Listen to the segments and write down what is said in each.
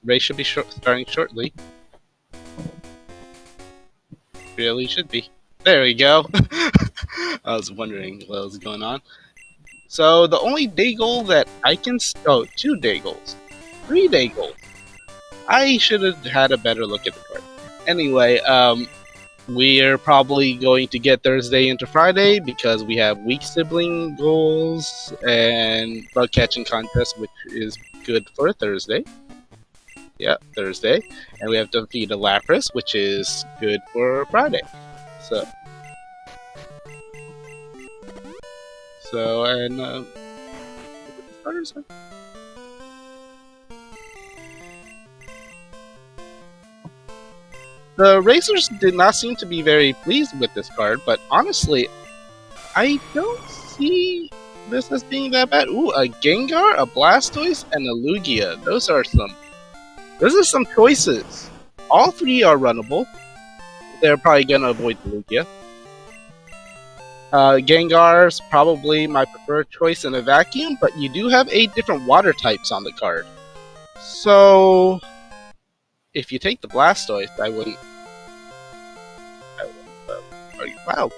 Race should be starting shortly. Really should be. There we go. I was wondering what was going on. So the only day goal that I can... Oh, 2 day goals. 3 day goals. I should have had a better look at the card. Anyway, we're probably going to get Thursday into Friday because we have weak sibling goals and bug catching contest, which is good for Thursday. Yeah, Thursday. And we have to feed a Lapras, which is good for Friday. So and the racers did not seem to be very pleased with this card, but honestly, I don't see this as being that bad. Ooh, a Gengar, a Blastoise, and a Lugia. Those are some choices. All 3 are runnable. They're probably gonna avoid the Lugia. Gengar's probably my preferred choice in a vacuum, but you do have 8 different water types on the card. So, if you take the Blastoise, I wouldn't. Wow.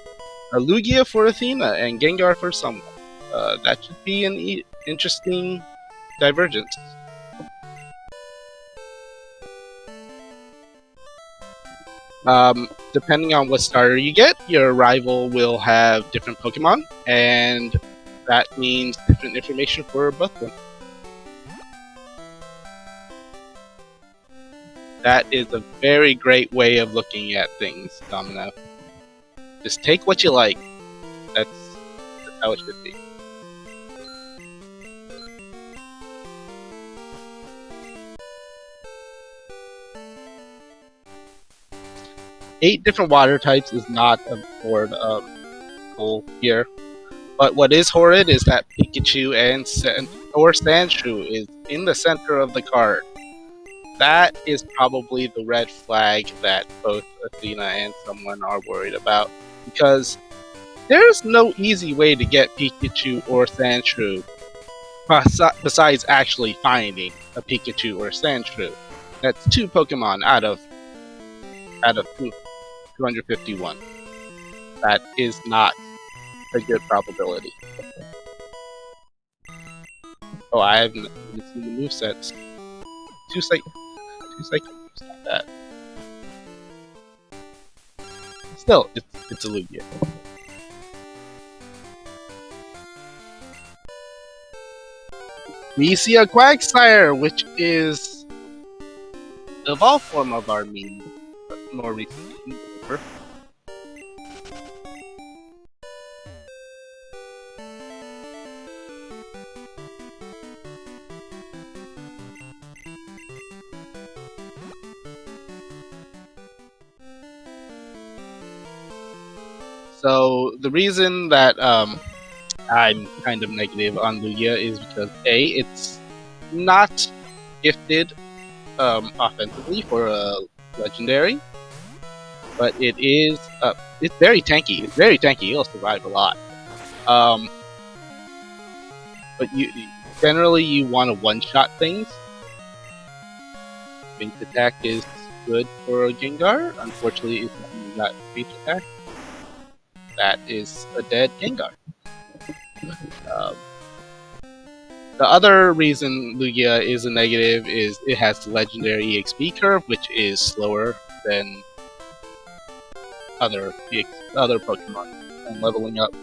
A Lugia for Athena and Gengar for Someone. That should be an interesting divergence. Depending on what starter you get, your rival will have different Pokemon, and that means different information for both of them. That is a very great way of looking at things, Domino. Just take what you like. That's how it should be. Eight different water types is not a board goal here. But what is horrid is that Pikachu and Sandshrew is in the center of the card. That is probably the red flag that both Athena and someone are worried about. Because there's no easy way to get Pikachu or Sandshrew besides actually finding a Pikachu or Sandshrew. That's 2 Pokemon out of 251. That is not a good probability. Oh, I haven't even seen the movesets. 2 cycles. Not bad. Still, it's a Lugia. We see a Quagsire, which is the evolved form of our meme, but more recently. So the reason that I'm kind of negative on Lugia is because A, it's not gifted offensively for a legendary, but it's very tanky. It's very tanky. It'll survive a lot. But generally you want to one-shot things. Base attack is good for a Gengar. Unfortunately, if you got base attack, that is a dead Gengar. The other reason Lugia is a negative is it has the legendary EXP curve, which is slower than other Pokemon and leveling up.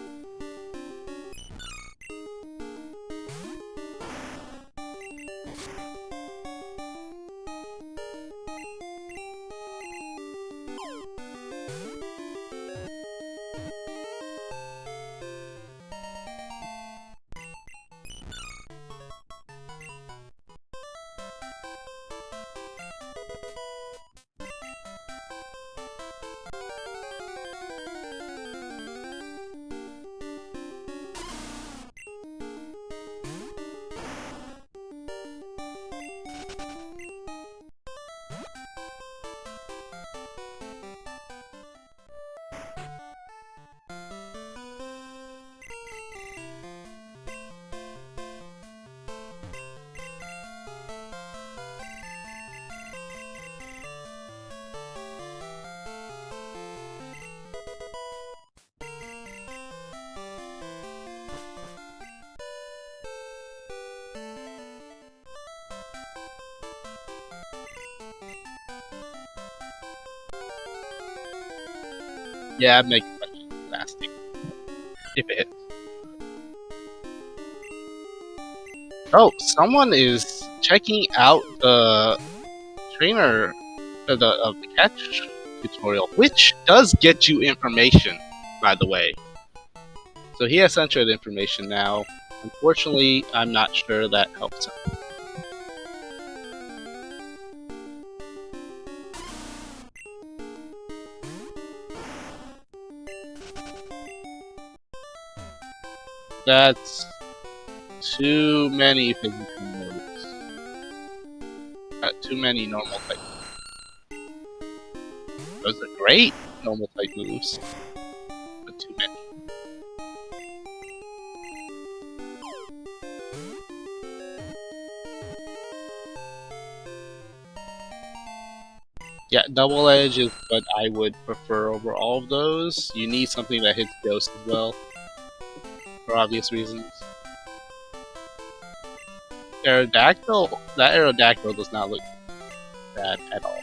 Yeah, make it nasty. If it hits. Oh, someone is checking out the trainer the catch tutorial, which does get you information, by the way. So he has entered information now. Unfortunately, I'm not sure that helps him. That's too many physical moves. Too many normal type. Those are great normal type moves, but too many. Yeah, double edge is what I would prefer over all of those. You need something that hits ghost as well, for obvious reasons. Aerodactyl, that Aerodactyl does not look bad at all.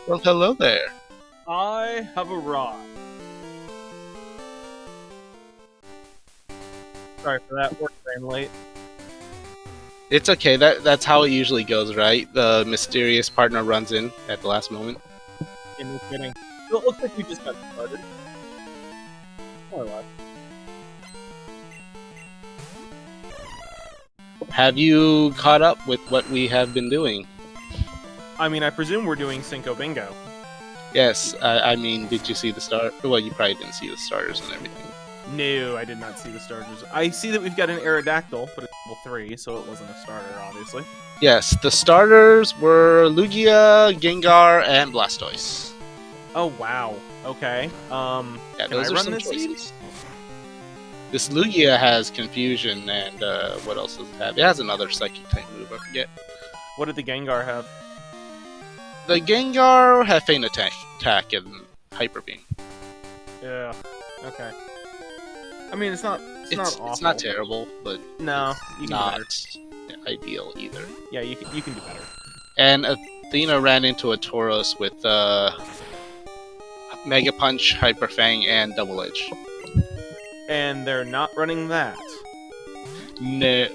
Well, hello there. I have arrived. Sorry for that. Work ran late. It's okay. That's how it usually goes, right? The mysterious partner runs in at the last moment. No kidding. So it looks like we just got started. More or less. Have you caught up with what we have been doing? I mean, I presume we're doing Cinco Bingo. Yes. I mean, did you see the start? Well, you probably didn't see the starters and everything. No, I did not see the starters. I see that we've got an Aerodactyl, but it's level 3, so it wasn't a starter, obviously. Yes, the starters were Lugia, Gengar, and Blastoise. Oh, wow. Okay. Yeah, can those I are run some this seed? choices. This Lugia has Confusion, and what else does it have? It has another Psychic type move, I forget. What did the Gengar have? The Gengar had Feint Attack and Hyper Beam. Yeah. Okay. I mean, it's not awful. It's not terrible, but no, you can do better. Not ideal either. Yeah, you can do better. And Athena ran into a Tauros with Mega Punch, Hyper Fang, and Double Edge. And they're not running that.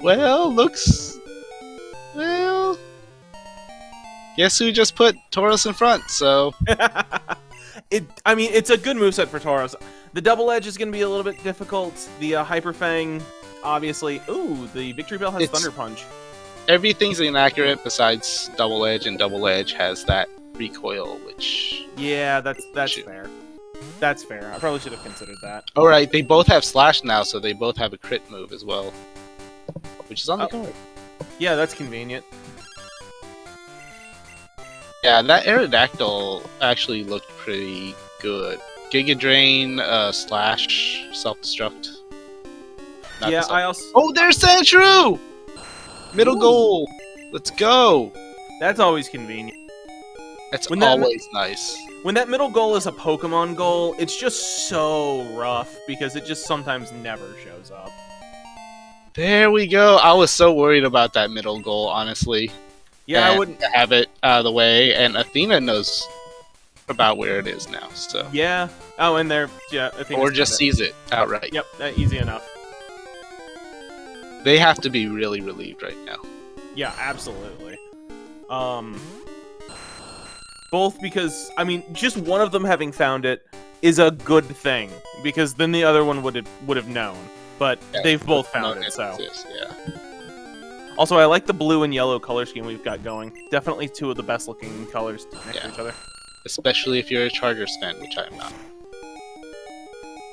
Well, well, guess who just put Tauros in front? So I mean, it's a good moveset for Tauros. The Double Edge is going to be a little bit difficult. The Hyper Fang, obviously. Ooh, the Victory Bell has Thunder Punch. Everything's inaccurate besides Double Edge, and Double Edge has that recoil, which... Yeah, that's fair. That's fair. I probably should have considered that. Alright, they both have Slash now, so they both have a crit move as well. Which is on the card. Yeah, that's convenient. Yeah, that Aerodactyl actually looked pretty good. Giga Drain, Slash, Self-Destruct. Yeah, I also... Oh, there's Sandshrew! Middle goal! Let's go! That's always convenient. That's always nice. When that middle goal is a Pokemon goal, it's just so rough, because it just sometimes never shows up. There we go. I was so worried about that middle goal, honestly. Yeah, I wouldn't have it out of the way, and Athena knows about where it is now, so... Yeah. Oh, and there... Yeah, Athena... Or just sees it outright. Yep, easy enough. They have to be really relieved right now. Yeah, absolutely. Both because, I mean, just one of them having found it is a good thing, because then the other one would have known. But yeah, they've both found it, so... Yeah. Also, I like the blue and yellow color scheme we've got going. Definitely two of the best looking colors next to each other. Especially if you're a Chargers fan, which I am not.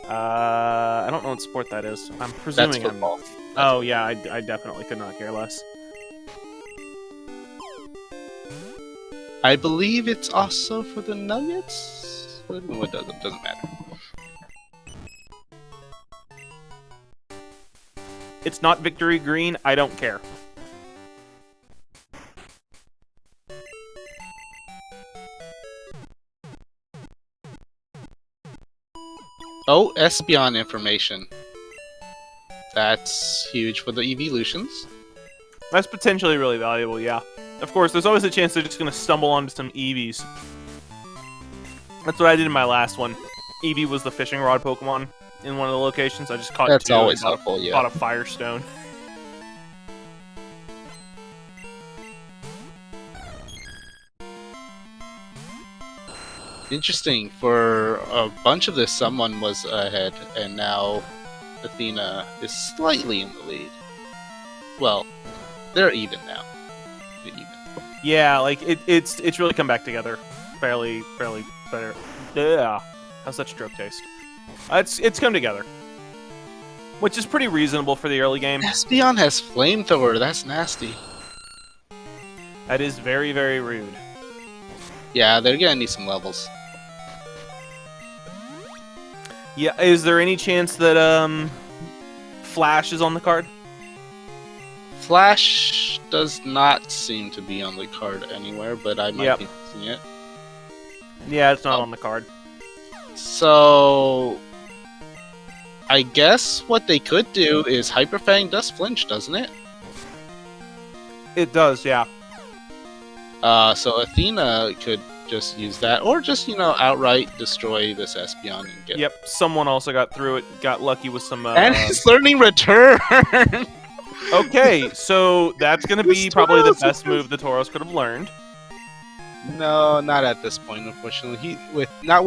I don't know what sport that is. I'm presuming That's football. Oh, yeah, I definitely could not care less. I believe it's also for the Nuggets? No, it doesn't matter. It's not Victory Green, I don't care. Oh, Espeon information. That's huge for the evolutions. That's potentially really valuable, yeah. Of course, there's always a chance they're just going to stumble onto some Eevees. That's what I did in my last one. Eevee was the fishing rod Pokemon in one of the locations. I just caught That's two always and helpful, yeah. caught a Firestone. Interesting. For a bunch of this, someone was ahead, and now Athena is slightly in the lead. Well, they're even now. They're even. Yeah, like it's really come back together, fairly better. Yeah, how's that stroke taste? It's come together, which is pretty reasonable for the early game. Espeon has flamethrower. That's nasty. That is very, very rude. Yeah, they're gonna need some levels. Yeah, is there any chance that Flash is on the card? Flash does not seem to be on the card anywhere, but I might be missing it. Yeah, it's not on the card. So, I guess what they could do is Hyper Fang does flinch, doesn't it? It does, yeah. So Athena could just use that, or just, outright destroy this Espeon and get... Yep, someone also got through it, got lucky with some... And it's learning Return! Okay, so that's gonna be probably the best move the Tauros could have learned. No, not at this point, unfortunately. Not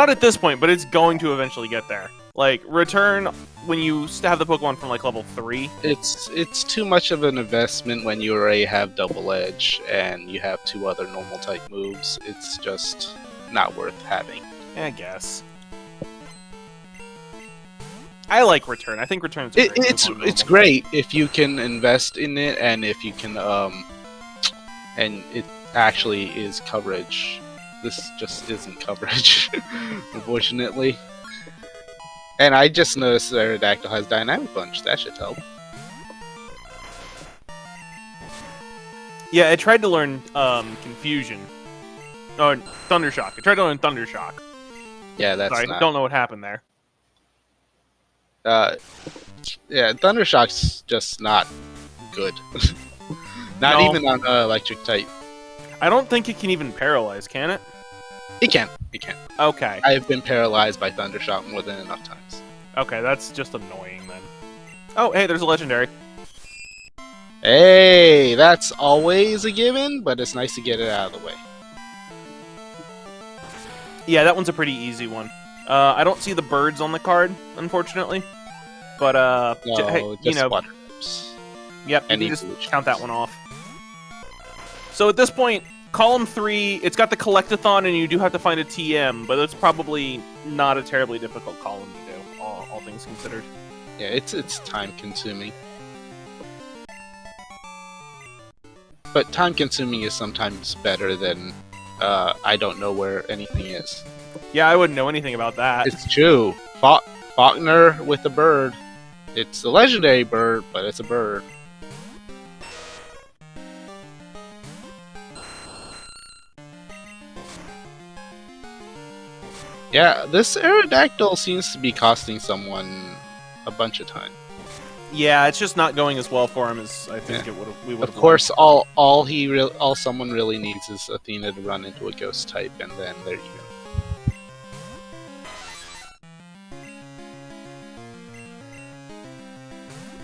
at this point, but it's going to eventually get there. Like, Return, when you have the Pokemon from, like, level 3... It's too much of an investment when you already have Double Edge, and you have 2 other normal-type moves. It's just not worth having. I guess. I like Return. I think Return's a great move on it's great if you can invest in it, and if you can, and it actually is coverage. This just isn't coverage, unfortunately. And I just noticed that Aerodactyl has Dynamic Punch. That should help. Yeah, I tried to learn Confusion. Oh, Thundershock. I tried to learn Thundershock. Yeah, that's Sorry, not... don't know what happened there. Yeah, Thundershock's just not good. Not No. even on Electric type. I don't think it can even paralyze, can it? It can. It can. Okay. I have been paralyzed by Thundershock more than enough times. Okay, that's just annoying then. Oh, hey, there's a legendary. Hey, that's always a given, but it's nice to get it out of the way. Yeah, that one's a pretty easy one. I don't see the birds on the card, unfortunately. But, No, hey, just water types. Yep, you And can just evolutions. count that one off. So at this point, Column 3, it's got the Collectathon, and you do have to find a TM, but it's probably not a terribly difficult column to do, all things considered. Yeah, it's time consuming. But time consuming is sometimes better than I don't know where anything is. Yeah, I wouldn't know anything about that. It's true. Faulkner with a bird. It's a legendary bird, but it's a bird. Yeah, this Aerodactyl seems to be costing someone a bunch of time. Yeah, it's just not going as well for him as I think we would have. Of course, all someone really needs is Athena to run into a ghost type, and then they're even.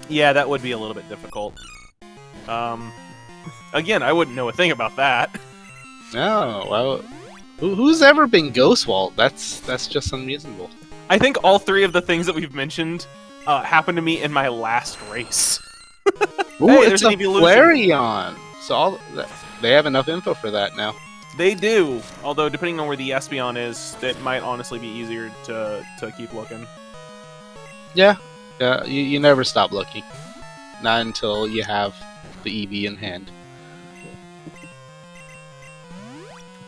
Yeah, that would be a little bit difficult. Again, I wouldn't know a thing about that. No, well, who's ever been Ghostwalled? That's just unreasonable. I think all 3 of the things that we've mentioned happened to me in my last race. Ooh, Hey, it's there's a an evolution. Flareon! So they have enough info for that now. They do, although depending on where the Espeon is, it might honestly be easier to keep looking. Yeah, you never stop looking. Not until you have the EV in hand.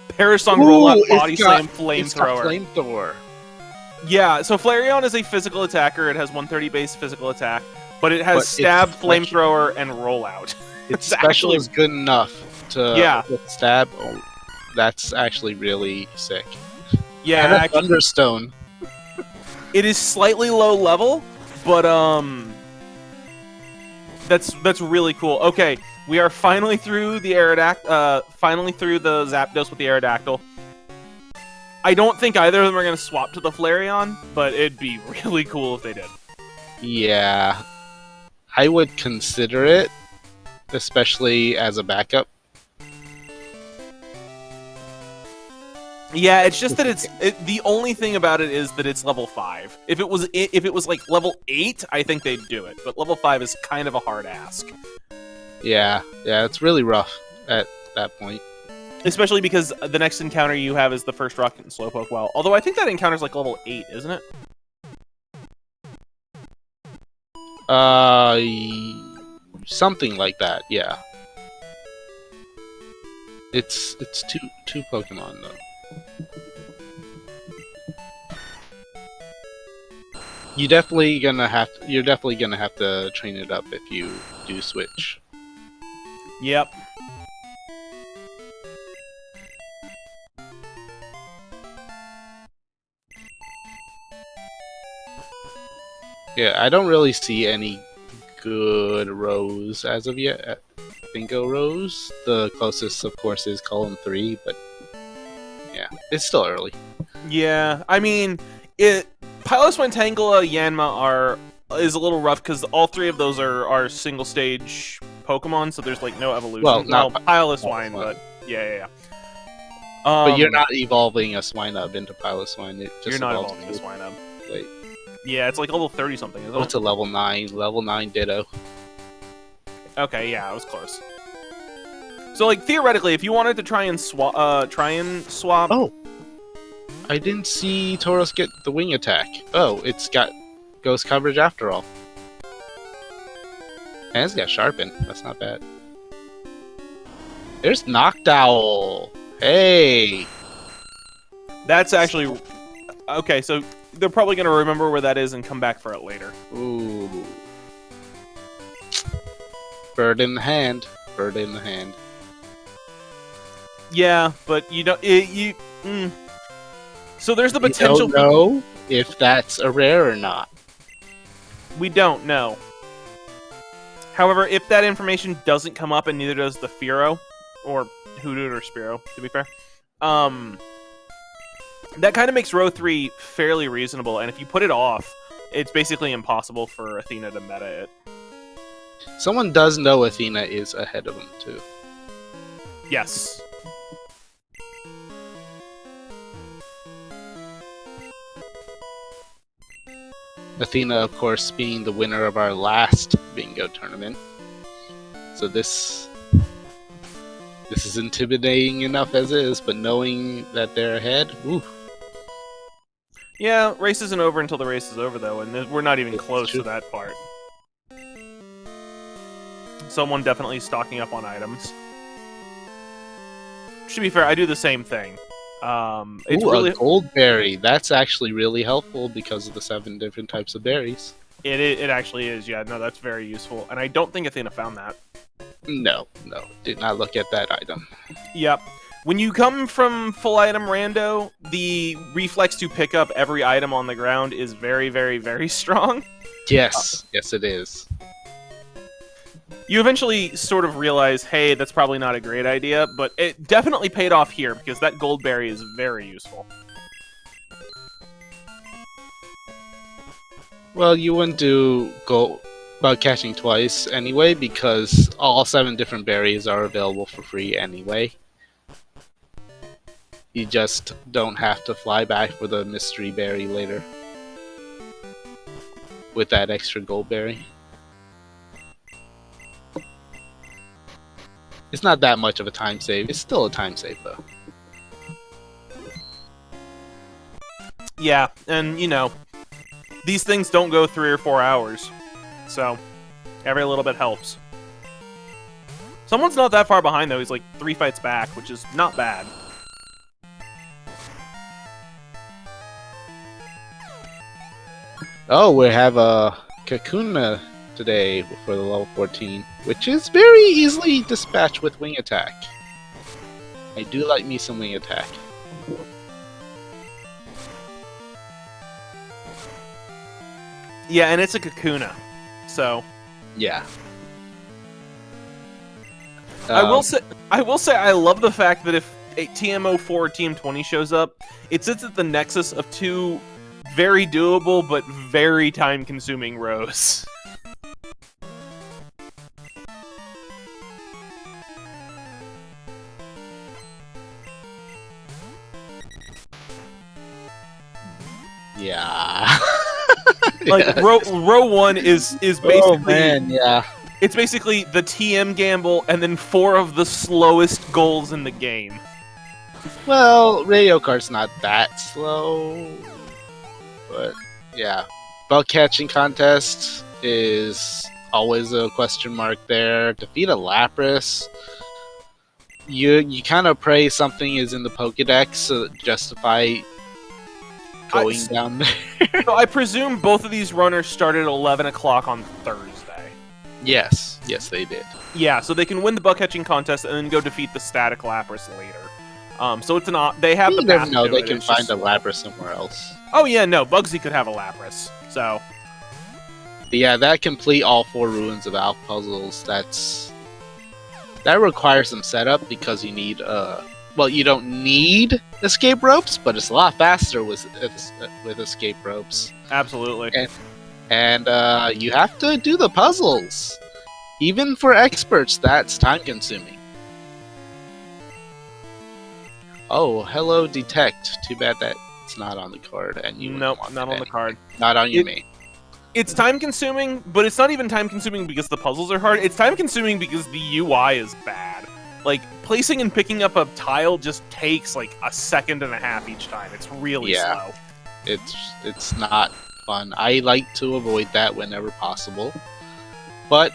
Parasong Rollout Body it's got Slam Flamethrower. Flamethrower. Yeah, so Flareon is a physical attacker. It has 130 base physical attack, but it has Stab, Flamethrower, and Rollout. Its special is good enough to with Stab. Oh, that's actually really sick. Yeah, and a Thunderstone. It is slightly low level, but that's really cool. Okay, we are finally through the finally through the Zapdos with the Aerodactyl. I don't think either of them are going to swap to the Flareon, but it'd be really cool if they did. Yeah, I would consider it, especially as a backup. Yeah, it's just that the only thing about it is that it's level 5. If it was like level 8, I think they'd do it, but level 5 is kind of a hard ask. Yeah, it's really rough at that point. Especially because the next encounter you have is the first Rocket and Slowpoke well. Although I think that encounter's like level 8, isn't it? Something like that, yeah. It's two Pokemon though. You're definitely gonna have to train it up if you do switch. Yep. Yeah, I don't really see any good rows as of yet. Bingo rows. The closest, of course, is column 3, but yeah, it's still early. Yeah, I mean, Piloswine, Tangela, Yanma is a little rough because all 3 of those are single stage Pokemon, so there's like no evolution. Well, not Piloswine, but yeah. But you're not evolving a Swinub into Piloswine. It just you're not evolves evolving a Swinub. Wait. Yeah, it's like level 30 something, isn't it? It's a level 9. Level 9 Ditto. Okay, yeah, I was close. So, like, theoretically, if you wanted to try and swap... Oh! I didn't see Tauros get the wing attack. Oh, it's got ghost coverage after all. And it's got Sharpen. That's not bad. There's Noctowl! Hey! That's actually... Okay, so they're probably going to remember where that is and come back for it later. Ooh. Bird in the hand. Bird in the hand. Yeah, but you don't... So there's the potential... We don't know if that's a rare or not. We don't know. However, if that information doesn't come up and neither does the Fearow, or Hoothoot or Spearow, to be fair, that kind of makes row 3 fairly reasonable, and if you put it off, it's basically impossible for Athena to meta it. Someone does know Athena is ahead of him, too. Yes. Athena, of course, being the winner of our last bingo tournament. So this is intimidating enough as is, but knowing that they're ahead, ooh. Yeah, race isn't over until the race is over, though, and we're not even close to that part. Someone definitely stocking up on items. To be fair, I do the same thing. It's really a gold berry. That's actually really helpful because of the 7 different types of berries. It actually is, yeah. No, that's very useful, and I don't think Athena found that. No, did not look at that item. Yep. When you come from full item rando, the reflex to pick up every item on the ground is very, very, very strong. Yes, yes it is. You eventually sort of realize, hey, that's probably not a great idea, but it definitely paid off here because that gold berry is very useful. Well, you wouldn't do bug catching twice anyway because all 7 different berries are available for free anyway. You just don't have to fly back for the mystery berry later with that extra gold berry. It's not that much of a time save. It's still a time save, though. Yeah, and, you know, these things don't go 3 or 4 hours, so every little bit helps. Someone's not that far behind, though. He's like 3 fights back, which is not bad. Oh, we have a Kakuna today for the level 14, which is very easily dispatched with wing attack. I do like me some wing attack. Yeah, and it's a Kakuna. So Yeah. I will say I love the fact that if a TM04 or TM20 shows up, it sits at the nexus of two very doable but very time-consuming rows. Yeah. Like Yeah. row 1 is basically Oh man, yeah. it's basically the TM gamble and then 4 of the slowest goals in the game. Well, Radio Kart's not that slow, but yeah. Bug catching contest is always a question mark there. Defeat a Lapras. You kind of pray something is in the Pokedex to justify going down there. So I presume both of these runners started at 11 o'clock on Thursday. Yes, they did. Yeah, so they can win the bug catching contest and then go defeat the static Lapras later. So it's they have You the never path know, to they it. can It's find just- a Lapras somewhere else. Oh yeah, no, Bugsy could have a Lapras. So But yeah, that complete all 4 Ruins of Alph puzzles, that requires some setup because you need well, you don't need escape ropes, but it's a lot faster with escape ropes. absolutely. And you have to do the puzzles. Even for experts, that's time consuming. Oh, hello, Detect. Too bad that it's not on the card. And you Nope, not on the card. Not on your main. It's time consuming, but it's not even time consuming because the puzzles are hard. It's time consuming because the UI is bad. Like, placing and picking up a tile just takes like a second and a half each time. It's really slow. It's not fun. I like to avoid that whenever possible. But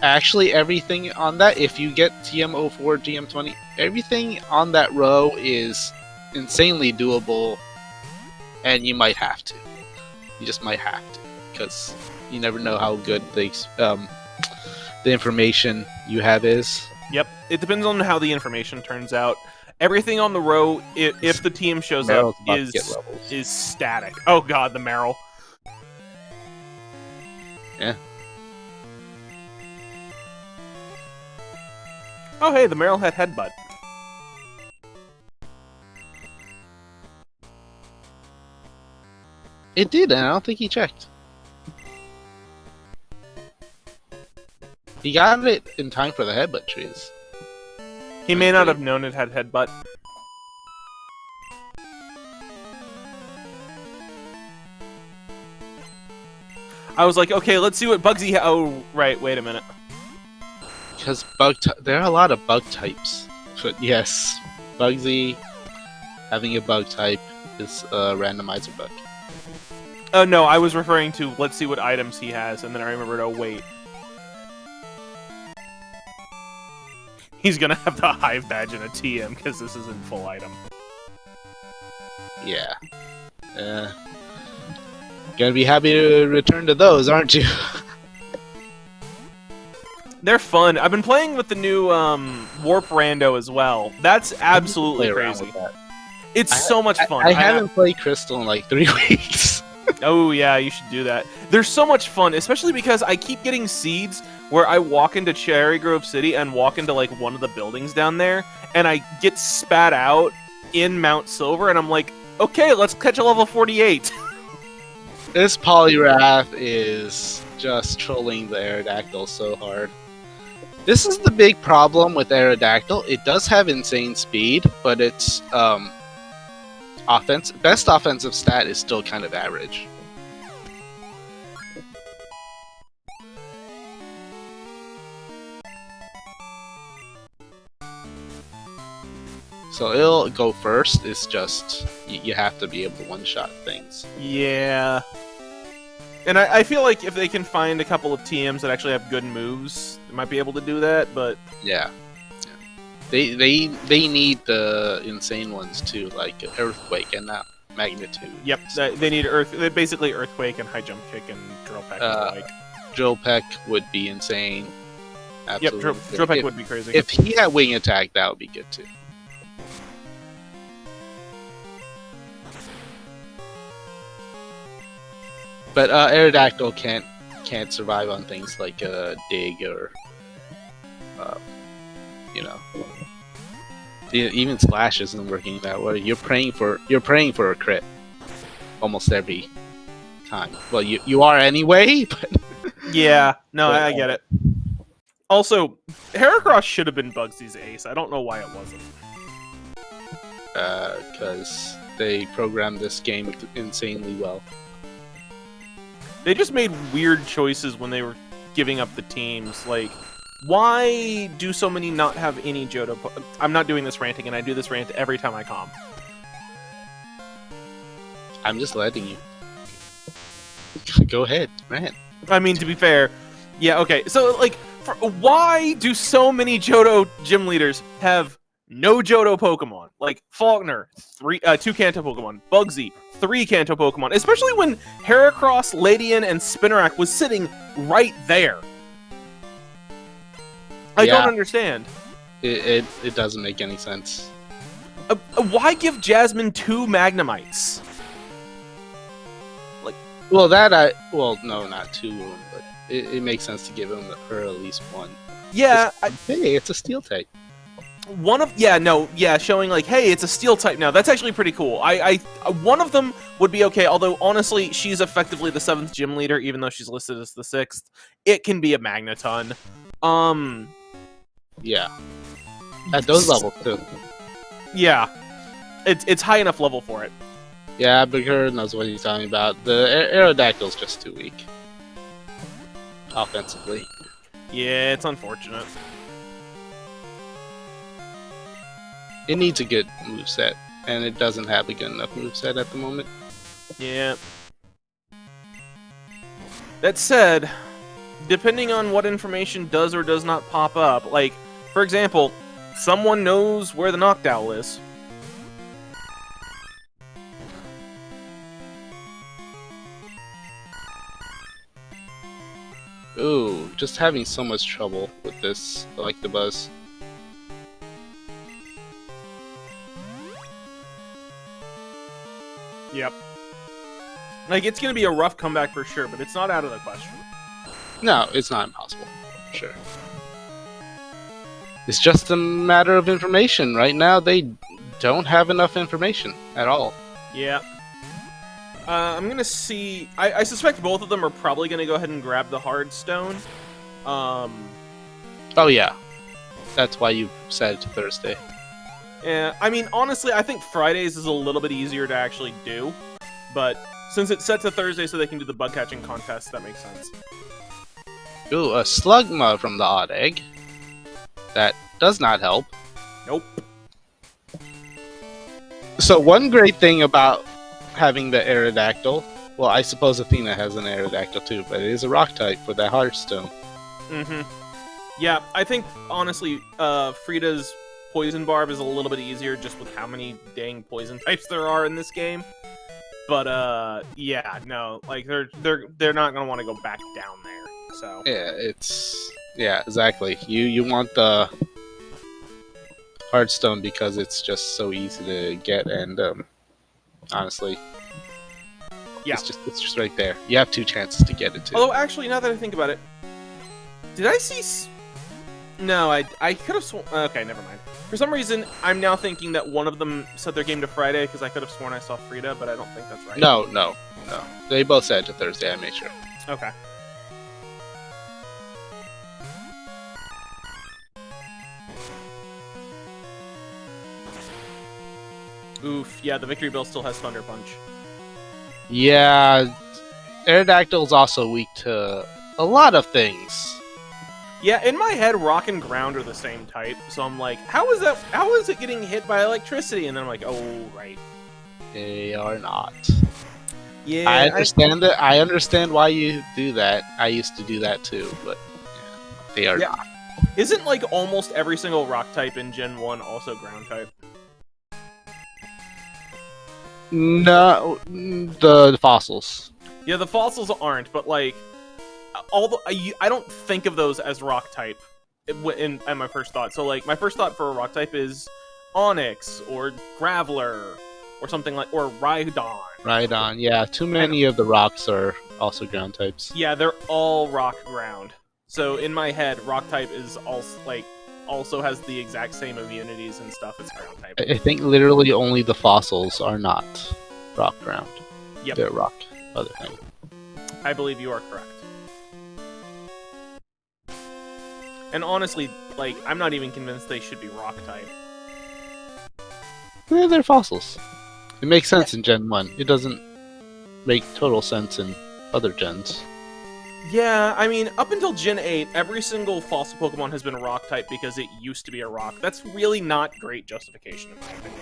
actually everything on that, if you get TM04, TM20, everything on that row is insanely doable, and you might have to. You just might have to, because you never know how good the information you have is. Yep, it depends on how the information turns out. Everything on the row, if the team shows Meryl's up, about to get levels. is static. Oh god, the Meryl. Yeah. Oh hey, the Meryl had headbutt. It did, and I don't think he checked. He got it in time for the headbutt trees. He may not have known it had headbutt. I was like, okay, let's see what Bugsy. Oh, right. Wait a minute. Because there are a lot of bug types. But yes, Bugsy having a bug type is a randomizer bug. Oh no, I was referring to let's see what items he has, and then I remembered. Oh wait, he's gonna have the Hive badge and a TM because this isn't full item. Yeah. Gonna be happy to return to those, aren't you? They're fun. I've been playing with the new Warp Rando as well. That's absolutely Play around crazy. with that. It's so much fun. I haven't played Crystal in like 3 weeks. Oh yeah, you should do that. They're so much fun, especially because I keep getting seeds where I walk into Cherry Grove City and walk into like one of the buildings down there, and I get spat out in Mount Silver, and I'm like, okay, let's catch a level 48. This Poliwrath is just trolling the Aerodactyl so hard. This is the big problem with Aerodactyl. It does have insane speed, but its best offensive stat is still kind of average. So it'll go first. It's just you have to be able to one-shot things. Yeah. And I feel like if they can find a couple of TMs that actually have good moves, they might be able to do that, but... Yeah. They need the insane ones too, like Earthquake and that Magnitude. Yep, they need basically Earthquake and High Jump Kick and Drill Peck. Drill Peck would be insane. Absolutely. Yep, Drill Peck would be crazy. If he had Wing Attack, that would be good too. But Aerodactyl can't survive on things like dig or uh, you know, even Slash isn't working that way. You're praying for a crit almost every time. Well, you are anyway, but Yeah, no, I get it. Also, Heracross should have been Bugsy's ace. I don't know why it wasn't. because they programmed this game insanely well. They just made weird choices when they were giving up the teams. Like, why do so many not have any Johto? I'm not doing this ranting, and I do this rant every time I com. I'm just letting you. Go ahead, rant. I mean, to be fair, yeah, okay. So, like, why do so many Johto gym leaders have no Johto Pokemon? Like, Faulkner, 2 Kanto Pokemon. Bugsy, 3 Kanto Pokemon. Especially when Heracross, Ladian, and Spinarak was sitting right there. I don't understand. It doesn't make any sense. Why give Jasmine 2 Magnemites? Well, no, not 2 of them, but it makes sense to give her at least 1. Yeah. Hey, it's a steel type. Showing like, hey, it's a steel type now. That's actually pretty cool. One of them would be okay, although honestly, she's effectively the 7th gym leader, even though she's listed as the 6th. It can be a Magneton. Yeah. At those levels too. Yeah. It's high enough level for it. Yeah, Bigger knows what he's talking about. The Aerodactyl's just too weak. Offensively. Yeah, it's unfortunate. It needs a good moveset, and it doesn't have a good enough moveset at the moment. Yeah. That said, depending on what information does or does not pop up, like, for example, someone knows where the Noctowl is. Ooh, just having so much trouble with this Electabuzz. Yep. Like, it's gonna be a rough comeback for sure, but it's not out of the question. No, it's not impossible. Sure. It's just a matter of information. Right now, they don't have enough information at all. Yeah. I'm gonna see... I suspect both of them are probably gonna go ahead and grab the Hard Stone. Oh, yeah. That's why you set it to Thursday. Yeah, I mean, honestly, I think Fridays is a little bit easier to actually do. But since it's set to Thursday so they can do the bug catching contest, that makes sense. Ooh, a Slugma from the Odd Egg. That does not help. Nope. So one great thing about having the Aerodactyl, well, I suppose Athena has an Aerodactyl too, but it is a rock type for that Hearthstone. Mm-hmm. Yeah, I think, honestly, Frida's Poison Barb is a little bit easier just with how many dang poison types there are in this game. But, yeah, no, like, they're not gonna want to go back down there, so... Yeah, exactly. You want the Hearthstone because it's just so easy to get, and, honestly, yeah, it's just right there. You have 2 chances to get it too. Although, actually, now that I think about it, did I see? No, I could have sworn. Okay, never mind. For some reason, I'm now thinking that one of them set their game to Friday because I could have sworn I saw Frida, but I don't think that's right. No. They both set it to Thursday. I made sure. Okay. Oof, yeah, the Victory Bell still has Thunder Punch. Yeah, Aerodactyl's also weak to a lot of things. Yeah, in my head, Rock and Ground are the same type, so I'm like, how is it getting hit by electricity? And then I'm like, oh, right. They are not. Yeah, I understand that. I understand why you do that. I used to do that too, but yeah, they are not. Isn't, like, almost every single Rock type in Gen 1 also Ground type? No, the fossils. Yeah, the fossils aren't, but like, I don't think of those as rock type in my first thought. So like, my first thought for a rock type is Onyx or Graveler or something like, or Rhydon. Rhydon, yeah. Too many of the rocks are also ground types. Yeah, they're all rock ground. So in my head, rock type is also has the exact same immunities and stuff as ground type. I think literally only the fossils are not rock ground. Yep. They're rock other thing. I believe you are correct. And honestly, like, I'm not even convinced they should be rock type. Yeah, they're fossils. It makes sense in Gen 1. It doesn't make total sense in other gens. Yeah, I mean, up until Gen 8, every single fossil Pokemon has been a rock type because it used to be a rock. That's really not great justification, in my opinion.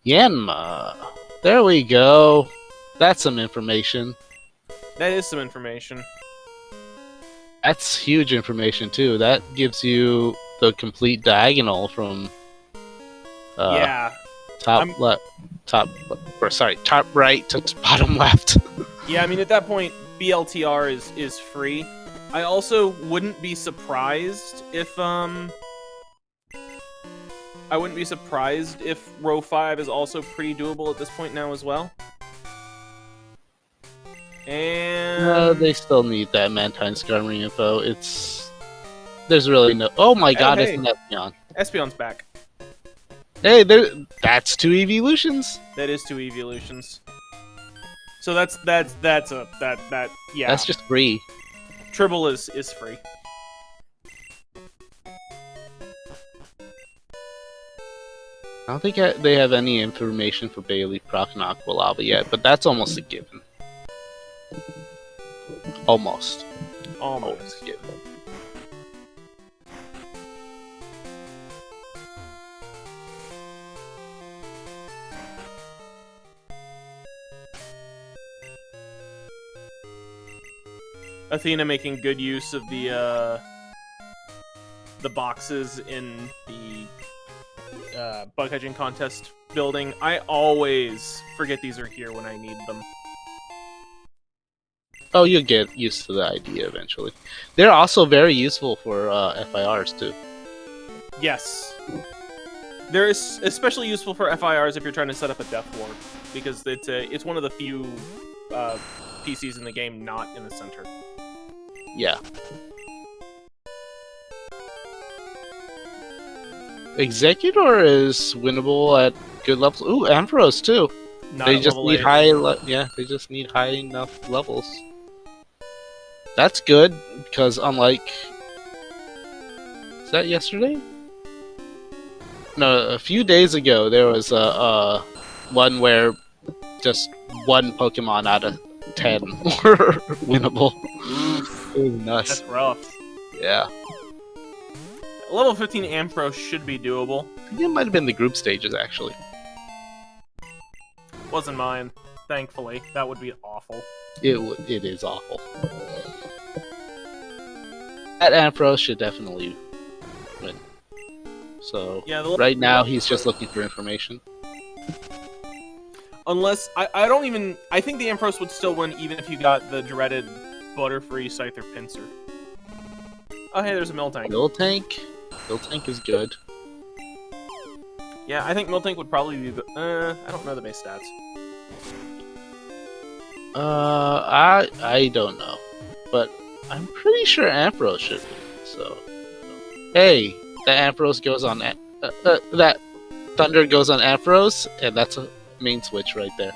Yanma. There we go. That's some information. That is some information. That's huge information, too. That gives you the complete diagonal from... yeah. Top right to bottom left. Yeah, I mean, at that point, BLTR is free. I also wouldn't be surprised if row 5 is also pretty doable at this point now as well. And They still need that Mantine Skarmory info. There's really no... Oh my god, hey. it's an Espeon. Espeon's back. Hey, that's 2 evolutions. That is 2 evolutions. So yeah. That's just free. Tribble is free. I don't think they have any information for Bailey, Croc, and Aqualava yet, but that's almost a given. Almost a given. Athena making good use of the boxes in the bug catching contest building. I always forget these are here when I need them. Oh, you'll get used to the idea eventually. They're also very useful for FIRs too. Yes. They're especially useful for FIRs if you're trying to set up a Death Ward, because it's one of the few PCs in the game not in the center. Yeah. Executor is winnable at good levels. Ooh, Ampharos too. Not they at just level need 8. they just need high enough levels. That's good because unlike, is that yesterday? No, a few days ago there was a one where just one Pokemon out of 10 were winnable. It was nuts. That's rough. Yeah. Level 15 Ampharos should be doable. I think it might have been the group stages actually. Wasn't mine, thankfully. That would be awful. It is awful. That Ampharos should definitely win. So Yeah, right now he's just looking for information. Unless I don't even I think the Ampharos would still win even if you got the dreaded Butterfree, Scyther, Pinsir. Oh hey, there's a Miltank. Miltank is good. Yeah, I think Miltank would probably be the I don't know the base stats. I don't know, but I'm pretty sure Ampharos should be. So, hey, that Ampharos goes on. That Thunder goes on Ampharos, and that's a main switch right there.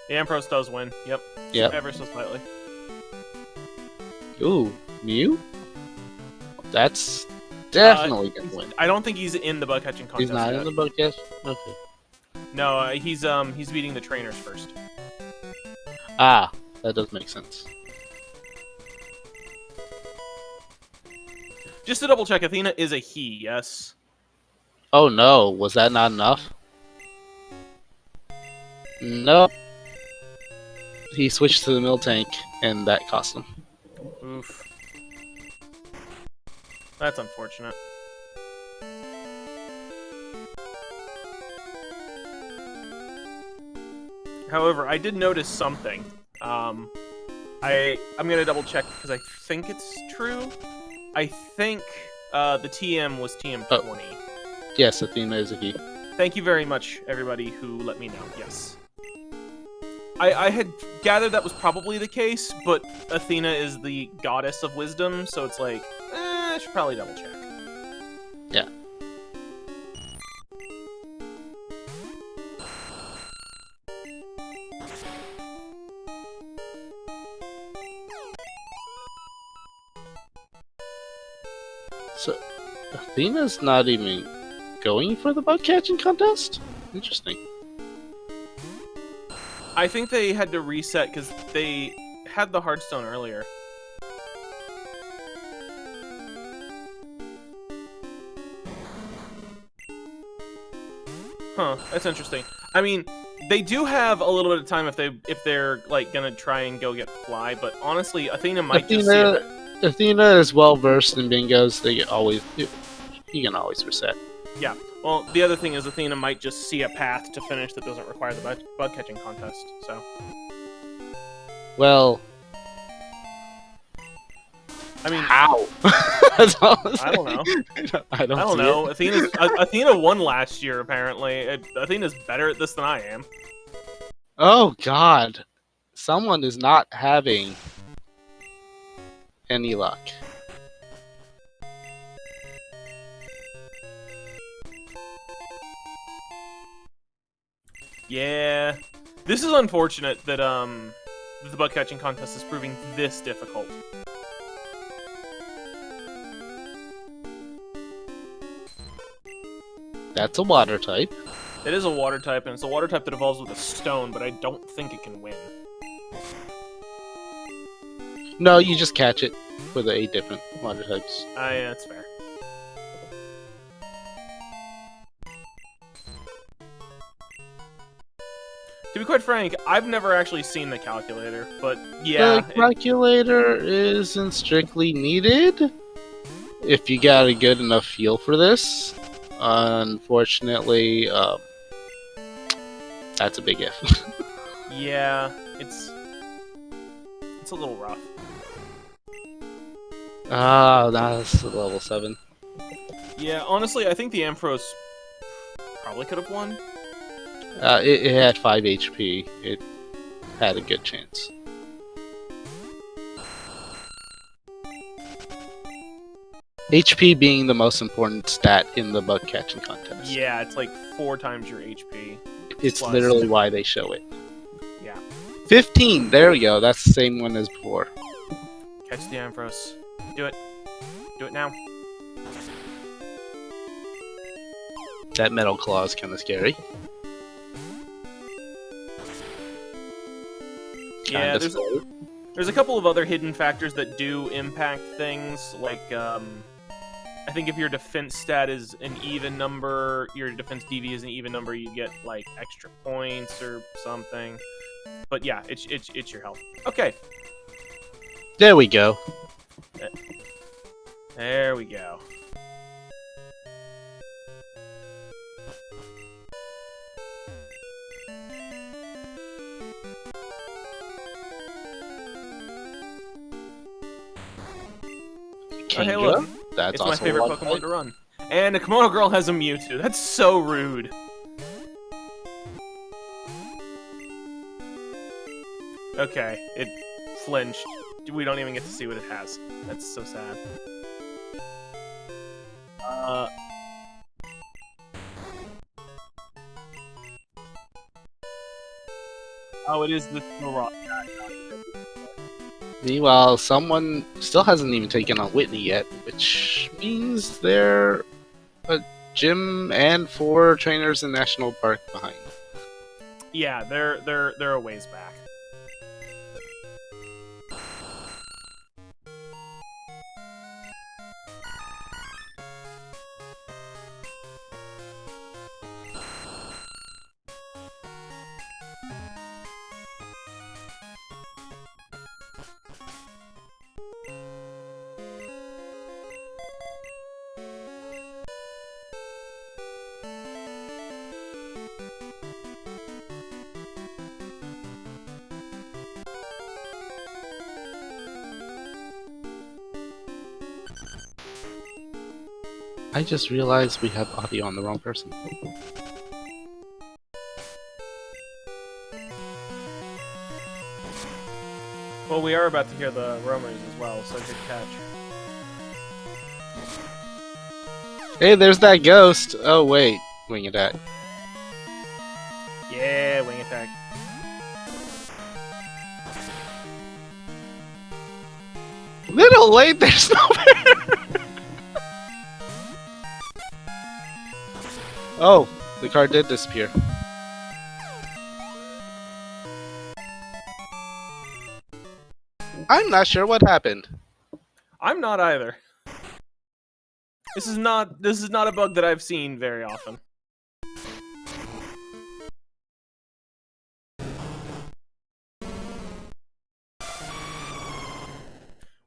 The Ampharos does win. Yep. Yep. Ever so slightly. Ooh, Mew? That's definitely gonna win. I don't think he's in the bug catching contest. He's not yet. in the bug catch? Okay. No, he's beating the trainers first. Ah, that does make sense. Just to double check, Athena is a he, yes? Oh no, was that not enough? Nope. He switched to the Miltank, and that cost him. Oof. That's unfortunate. However, I did notice something. I'm gonna double check because I think it's true. I think the TM was TM20. Yes, Athena is a he. Thank you very much, everybody who let me know. Yes. I had gathered that was probably the case, but Athena is the goddess of wisdom, so it's like, I should probably double check. Yeah. So, Athena's not even going for the bug catching contest? Interesting. I think they had to reset because they had the Hearthstone earlier. Huh, that's interesting. I mean, they do have a little bit of time if they're like gonna try and go get Fly, but honestly, Athena might just see it. Athena is well versed in bingos. You can always reset. Yeah. Well, the other thing is Athena might just see a path to finish that doesn't require the bug catching contest. So. Well. I mean, how? That's all I don't know. I don't know. Athena won last year. Apparently, Athena's better at this than I am. Oh God! Someone is not having any luck. Yeah, this is unfortunate that the bug catching contest is proving this difficult. That's a water type. It is a water type, and it's a water type that evolves with a stone, but I don't think it can win. No, you just catch it with the 8 different water types. Yeah, that's fair. To be quite frank, I've never actually seen the calculator, but yeah. The calculator isn't strictly needed if you got a good enough feel for this. Unfortunately, that's a big if. Yeah, it's a little rough. That's level 7. Yeah, honestly, I think the Ampharos probably could have won. It had 5 HP. It had a good chance. HP being the most important stat in the bug catching contest. Yeah, it's like 4 times your HP. It's plus. literally why they show it. Yeah. 15! There we go. That's the same one as before. Catch the Ampharos. Do it. Do it now. That metal claw is kind of scary. Yeah, there's a couple of other hidden factors that do impact things, like, I think if your defense stat is an even number, your defense DV is an even number, you get, like, extra points or something. But yeah, it's your health. Okay. There we go. There we go. Oh, hey, look. That's it's also my favorite Pokemon to run. And a Kimono Girl has a Mewtwo. That's so rude. Okay, it flinched. We don't even get to see what it has. That's so sad. Oh, it is the rock. Meanwhile, someone still hasn't even taken on Whitney yet, which means they're a gym and 4 trainers in National Park behind. Yeah, they're a ways back. I just realized we have audio on the wrong person. Well, we are about to hear the roamers as well, so good catch. Hey, there's that ghost. Oh wait, wing attack. Yeah, wing attack. Little late. There's no. Oh, the card did disappear. I'm not sure what happened. I'm not either. This is not a bug that I've seen very often.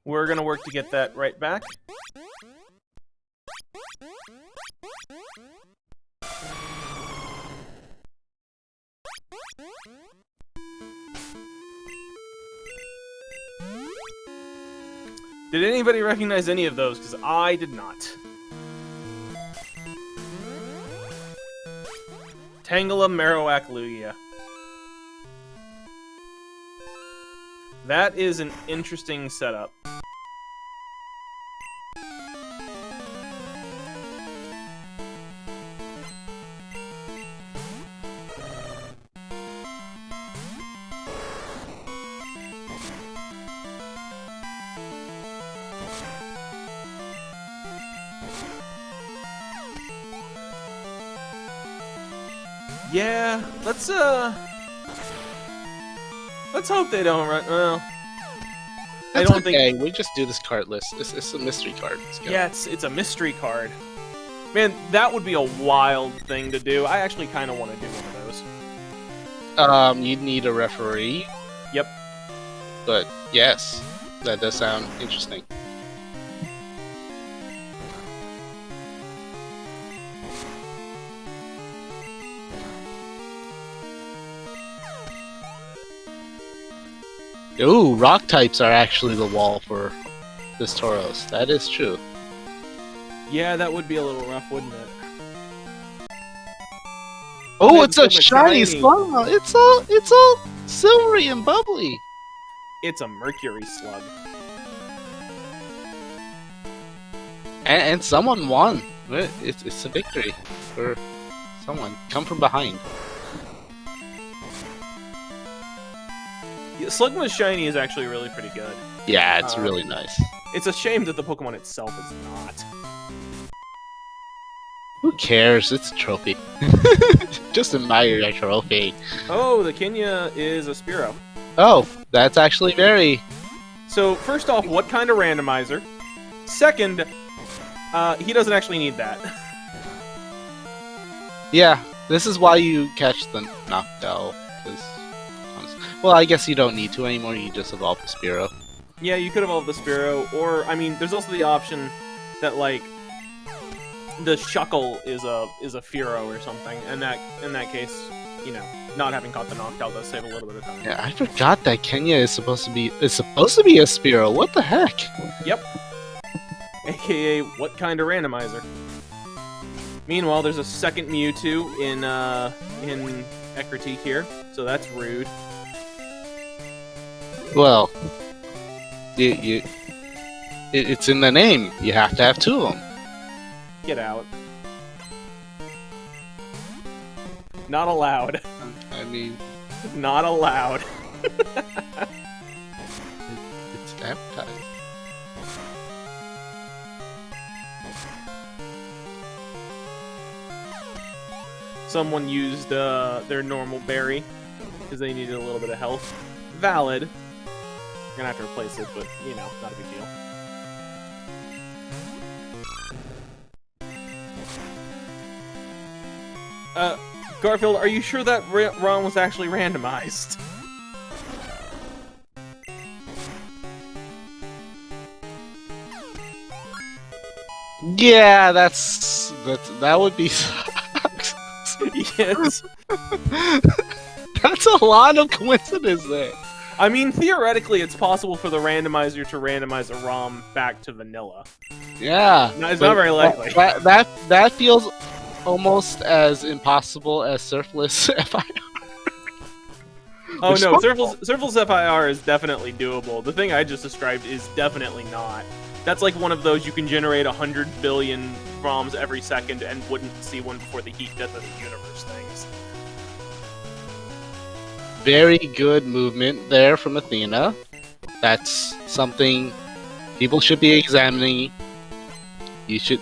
We're gonna work to get that right back. Did anybody recognize any of those? Because I did not. Tangela Marowak Lugia. That is an interesting setup. Yeah, let's hope they don't run. Well, That's okay. We just do this card list. It's a mystery card. Yeah, it's a mystery card. Man, that would be a wild thing to do. I actually kind of want to do one of those. You'd need a referee. Yep. But yes, that does sound interesting. Ooh, rock types are actually the wall for this Tauros. That is true. Yeah, that would be a little rough, wouldn't it? Oh, it's a shiny slug! It's all silvery and bubbly. It's a mercury slug. And someone won. It's a victory for someone. Come from behind. Yeah, Slugma's shiny is actually really pretty good. Yeah, it's really nice. It's a shame that the Pokemon itself is not. Who cares? It's a trophy. Just admire your trophy. Oh, the Kenya is a Spearow. Oh, that's actually very... So, first off, what kind of randomizer? Second, he doesn't actually need that. Yeah, this is why you catch the Noctowl. Well, I guess you don't need to anymore, you just evolve the Spearow. Yeah, you could evolve the Spearow, or, I mean, there's also the option that, like, the Shuckle is a Fearow or something, and in that case, you know, not having caught the Noctowl does save a little bit of time. Yeah, I forgot that Kenya is supposed to be a Spearow. What the heck? Yep. AKA, what kind of randomizer? Meanwhile, there's a second Mewtwo in Ecruteak here, so that's rude. Well, it's in the name. You have to have two of them. Get out. Not allowed. I mean... Not allowed. It's advertised. Someone used their normal berry because they needed a little bit of health. Valid. You're gonna have to replace it, but, you know, not a big deal. Garfield, are you sure that Ron was actually randomized? Yeah, that would be... Yes. That's a lot of coincidence there. I mean, theoretically, it's possible for the randomizer to randomize a ROM back to vanilla. Yeah. No, it's not very likely. That feels almost as impossible as Surfless FIR. Oh Which is no, possible. Surfle's FIR is definitely doable. The thing I just described is definitely not. That's like one of those you can generate 100 billion ROMs every second and wouldn't see one before the heat death of the universe things. Very good movement there from Athena. That's something people should be examining. You should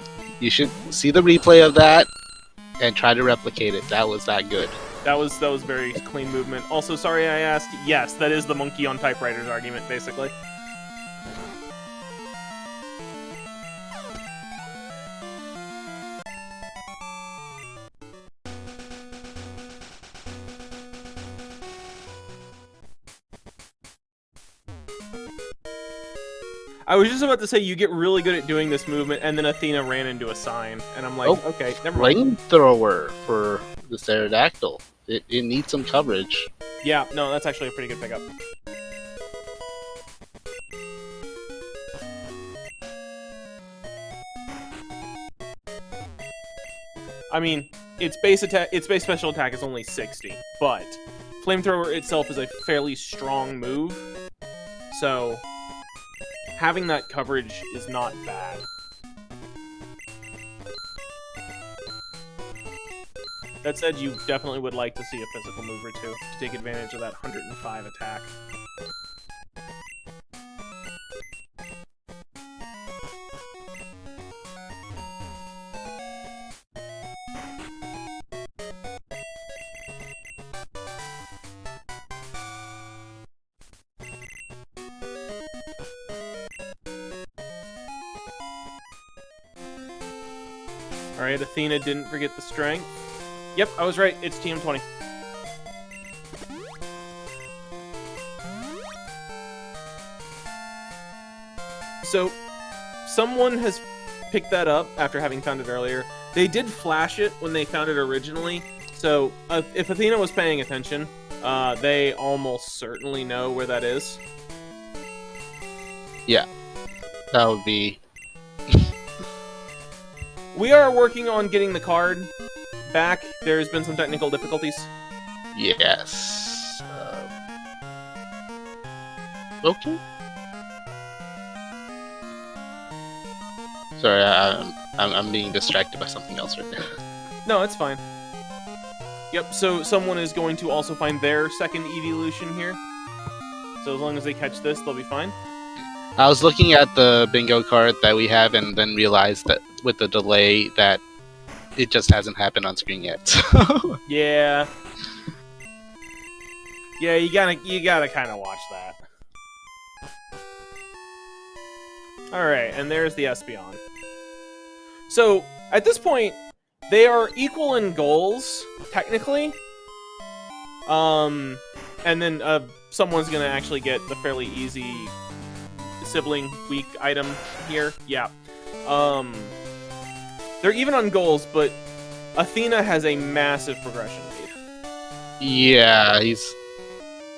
see the replay of that and try to replicate it. That was that good. That was very clean movement. Also, sorry I asked. Yes, that is the monkey on typewriters argument, basically. I was just about to say you get really good at doing this movement, and then Athena ran into a sign, and I'm like, Oh, okay, never mind. Flamethrower for the pterodactyl. It needs some coverage. Yeah, no, that's actually a pretty good pickup. I mean, its base special attack is only 60, but Flamethrower itself is a fairly strong move, so having that coverage is not bad. That said, you definitely would like to see a physical move or two to take advantage of that 105 attack. Alright, Athena didn't forget the strength. Yep, I was right. It's TM20. So, someone has picked that up after having found it earlier. They did flash it when they found it originally. So, if Athena was paying attention, they almost certainly know where that is. Yeah, that would be. We are working on getting the card back. There's been some technical difficulties. Yes. Okay. Sorry, I'm being distracted by something else right now. No, it's fine. Yep, so someone is going to also find their second evolution here. So as long as they catch this, they'll be fine. I was looking at the bingo card that we have and then realized that with the delay that it just hasn't happened on screen yet. So. Yeah. Yeah, you gotta kind of watch that. Alright, and there's the Espeon. So, at this point, they are equal in goals, technically. And then someone's gonna actually get the fairly easy sibling weak item here. Yeah. They're even on goals, but Athena has a massive progression lead. Yeah, he's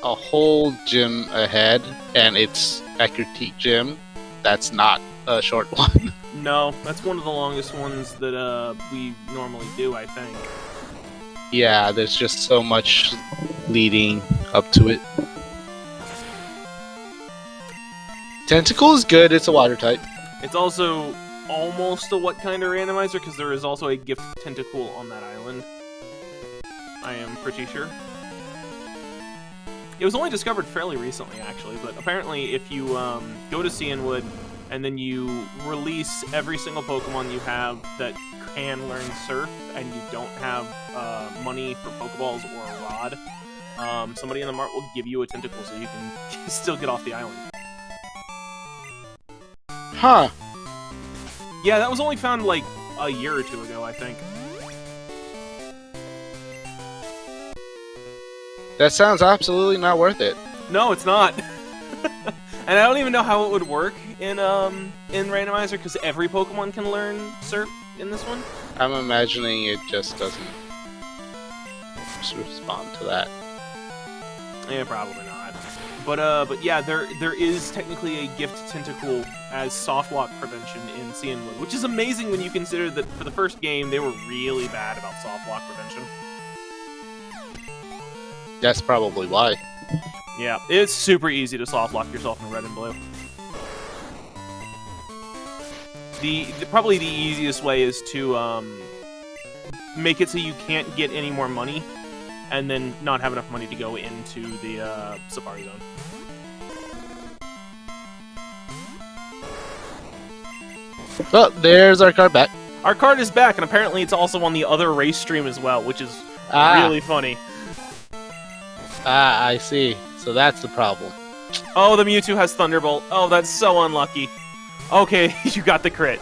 a whole gym ahead, and it's a critique gym. That's not a short one. No, that's one of the longest ones that we normally do, I think. Yeah, there's just so much leading up to it. Tentacle is good, it's a water type. It's also almost a what kind of randomizer, because there is also a gift tentacle on that island. I am pretty sure. It was only discovered fairly recently, actually, but apparently if you go to Cianwood and then you release every single Pokemon you have that can learn Surf, and you don't have money for Pokeballs or a rod, somebody in the mart will give you a tentacle so you can still get off the island. Huh. Yeah, that was only found like a year or two ago, I think. That sounds absolutely not worth it. No, it's not. And I don't even know how it would work in Randomizer, because every Pokemon can learn Surf in this one. I'm imagining it just doesn't respond to that. Yeah, probably not. But yeah, there is technically a gift tentacle as soft lock prevention in Cianwood, which is amazing when you consider that for the first game they were really bad about soft lock prevention. That's probably why. Yeah, it's super easy to soft lock yourself in red and blue. Probably the easiest way is to make it so you can't get any more money, and then not have enough money to go into the Safari Zone. Well, there's our car back. Our card is back, and apparently it's also on the other race stream as well, which is really funny. Ah, I see. So that's the problem. Oh, the Mewtwo has Thunderbolt. Oh, that's so unlucky. Okay, you got the crit.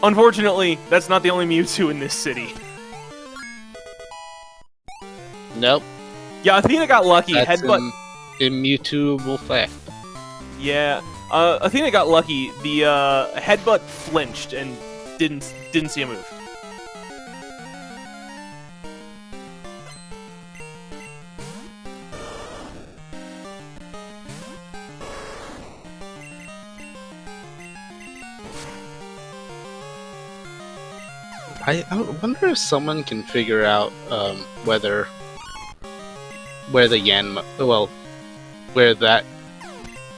Unfortunately, that's not the only Mewtwo in this city. Nope. Yeah, Athena got lucky. That's Headbutt. an immutable fact. Yeah, Athena got lucky. The headbutt flinched and didn't see a move. I wonder if someone can figure out where the where that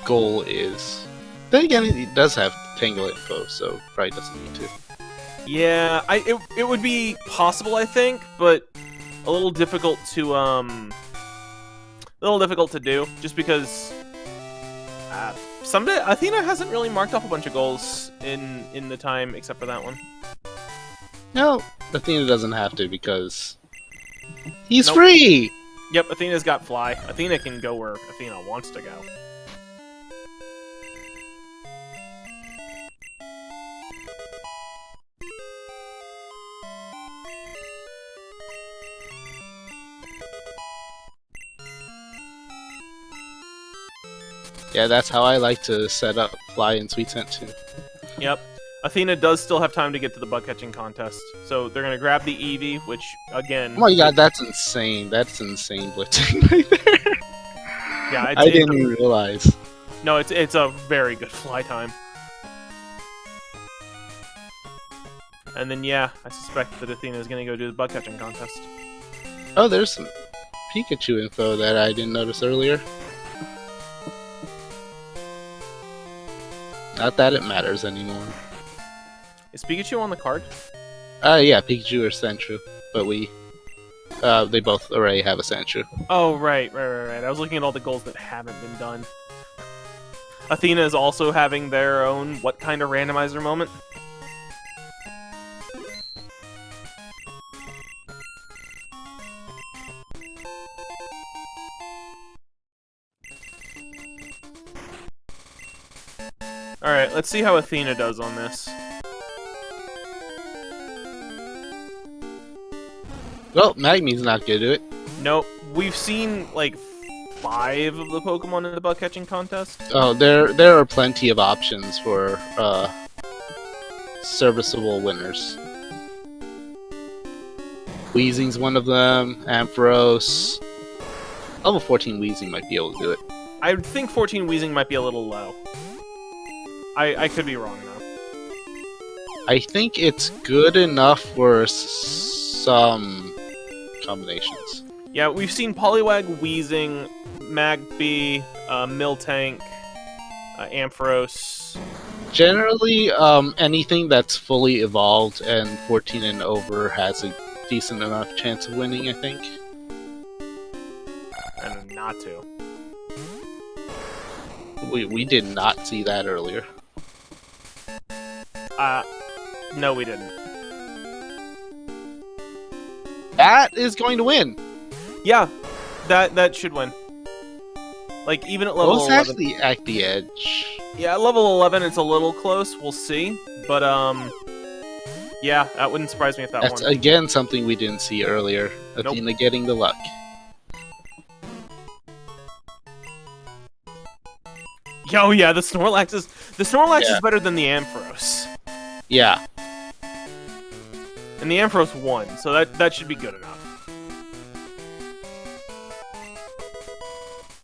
goal is. Then again, it does have Tangle info, so probably doesn't need to. Yeah, it would be possible, I think, but a little difficult to do, just because Athena hasn't really marked off a bunch of goals in the time except for that one. No, Athena doesn't have to because he's free! Yep, Athena's got Fly. Athena can go where Athena wants to go. Yeah, that's how I like to set up Fly and Sweet Scent too. Yep. Athena does still have time to get to the bug catching contest, so they're gonna grab the Eevee, which again. Oh my god, that's insane! That's insane blitzing right there. Yeah, I didn't even realize. No, it's a very good fly time. And then yeah, I suspect that Athena is gonna go do the bug catching contest. Oh, there's some Pikachu info that I didn't notice earlier. Not that it matters anymore. Is Pikachu on the card? Yeah, Pikachu or Sandshrew, but they both already have a Sandshrew. Oh, right. I was looking at all the goals that haven't been done. Athena is also having their own what kind of randomizer moment? Alright, let's see how Athena does on this. Well, Magmie's not good at it. Nope. We've seen, like, 5 of the Pokemon in the bug catching contest. Oh, there are plenty of options for serviceable winners. Weezing's one of them. Ampharos. Level 14 Weezing might be able to do it. I think 14 Weezing might be a little low. I could be wrong though. I think it's good enough for some combinations. Yeah, we've seen Poliwag, Weezing, Magby, Miltank, Ampharos. Generally, anything that's fully evolved and 14 and over has a decent enough chance of winning, I think. And not to. We did not see that earlier. No, we didn't. That is going to win. Yeah, that should win. Like, even at level 11. Well, it's actually at the edge. Yeah, at level 11, it's a little close. We'll see. But, yeah, that wouldn't surprise me if that That's, won. again, something we didn't see earlier. Athena getting the luck. Oh, yeah, the Snorlax is better than the Ampharos. Yeah. And the Ampharos won, so that should be good enough.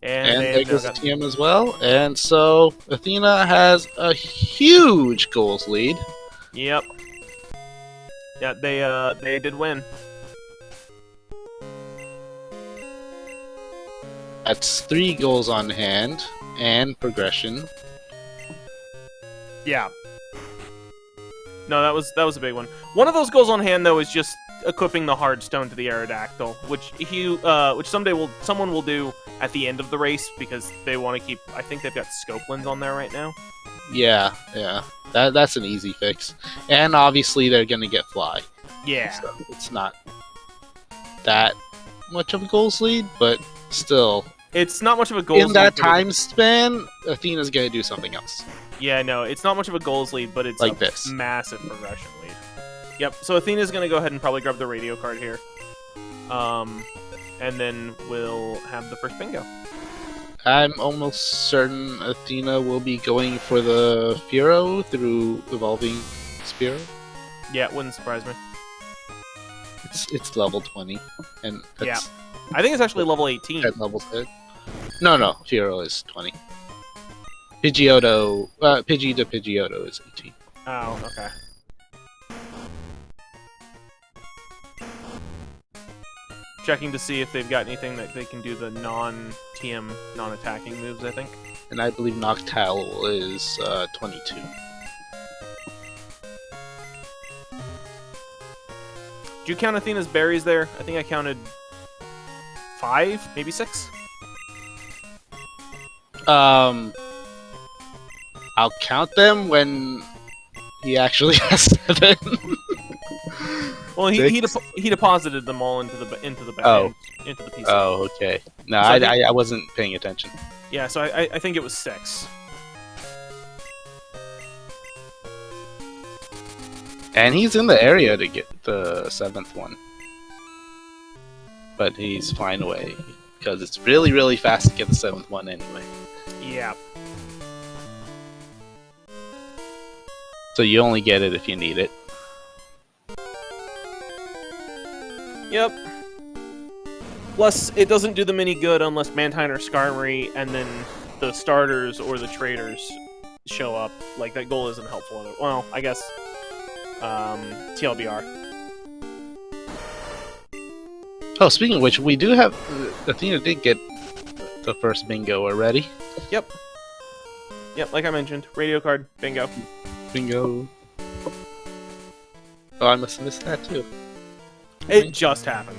And there goes the TM as well. And so Athena has a huge goals lead. Yep. Yeah, they did win. That's 3 goals on hand and progression. Yeah. No, that was a big one. One of those goals on hand though is just equipping the hard stone to the Aerodactyl, which someone will do at the end of the race because they want to keep. I think they've got scope lens on there right now. Yeah. That's an easy fix. And obviously they're gonna get fly. Yeah. So it's not that much of a goals lead, but still. It's not much of a goals lead. In that time span, Athena's gonna do something else. Yeah, no, it's not much of a goals lead, but it's like a this. Massive progression lead. Yep, so Athena's going to go ahead and probably grab the radio card here. And then we'll have the first bingo. I'm almost certain Athena will be going for the Furo through Evolving Spear. Yeah, it wouldn't surprise me. It's level 20. And that's yeah. I think it's actually level 18. At level 10. No, Furo is 20. Pidgeotto, Pidgey to Pidgeotto is 18. Oh, okay. Checking to see if they've got anything that they can do the non-TM, non-attacking moves, I think. And I believe Noctowl is 22. Did you count Athena's berries there? I think I counted 5, maybe 6? I'll count them when he actually has 7. Well, he deposited them all into the bag, into the PC. Oh, okay. No, So I wasn't paying attention. Yeah, so I think it was 6. And he's in the area to get the 7th one, but he's flying away because it's really, really fast to get the 7th one anyway. Yeah. So you only get it if you need it. Yep. Plus, it doesn't do them any good unless Mantine or Skarmory and then the starters or the traders show up. Like, that goal isn't helpful. Well, I guess TLDR. Oh, speaking of which, we do have... Athena did get the first bingo already. Yep. Yep, like I mentioned. Radio card, bingo. Bingo. Oh, I must have missed that too. It just happened.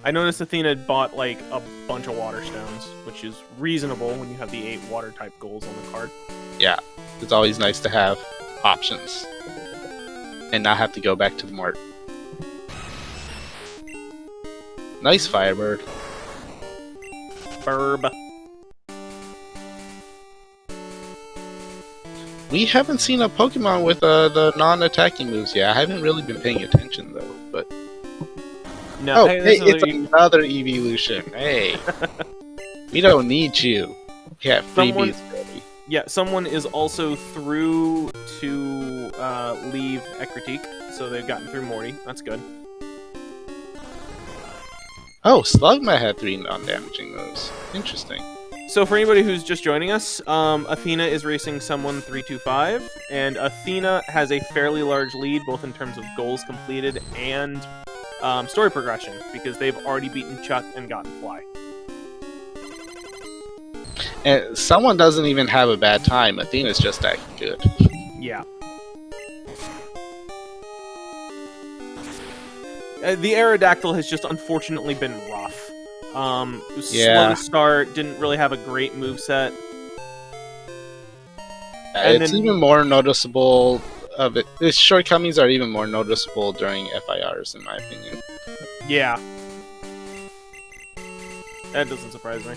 I noticed Athena bought like a bunch of water stones, which is reasonable when you have the 8 water type goals on the card. Yeah, it's always nice to have options and not have to go back to the mart. Nice Firebird. Burb. We haven't seen a Pokemon with the non-attacking moves yet. I haven't really been paying attention though, but... No, oh, hey, it's another evolution. Hey. We don't need you. Yeah, freebies ready. Yeah, someone is also through to leave Ekritique, so they've gotten through Morty. That's good. Oh, Slugma had 3 non-damaging moves. Interesting. So for anybody who's just joining us, Athena is racing Someone325, and Athena has a fairly large lead, both in terms of goals completed and story progression, because they've already beaten Chuck and gotten Fly. And someone doesn't even have a bad time. Athena's just that good. Yeah. The Aerodactyl has just unfortunately been rough. It was slow to start, didn't really have a great moveset. It's even more noticeable of it. Its shortcomings are even more noticeable during FIRs, in my opinion. Yeah. That doesn't surprise me.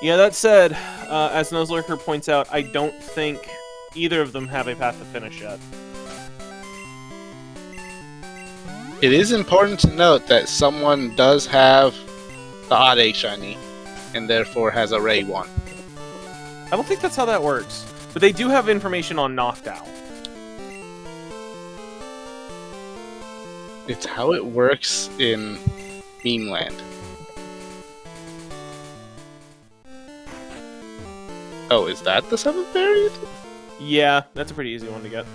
Yeah, that said, as Nuzlurker points out, I don't think either of them have a path to finish yet. It is important to note that someone does have the Odd Egg Shiny, and therefore has a Ray 1. I don't think that's how that works, but they do have information on Noctowl. It's how it works in Meme Land. Oh, is that the 7th variant? Yeah, that's a pretty easy one to get.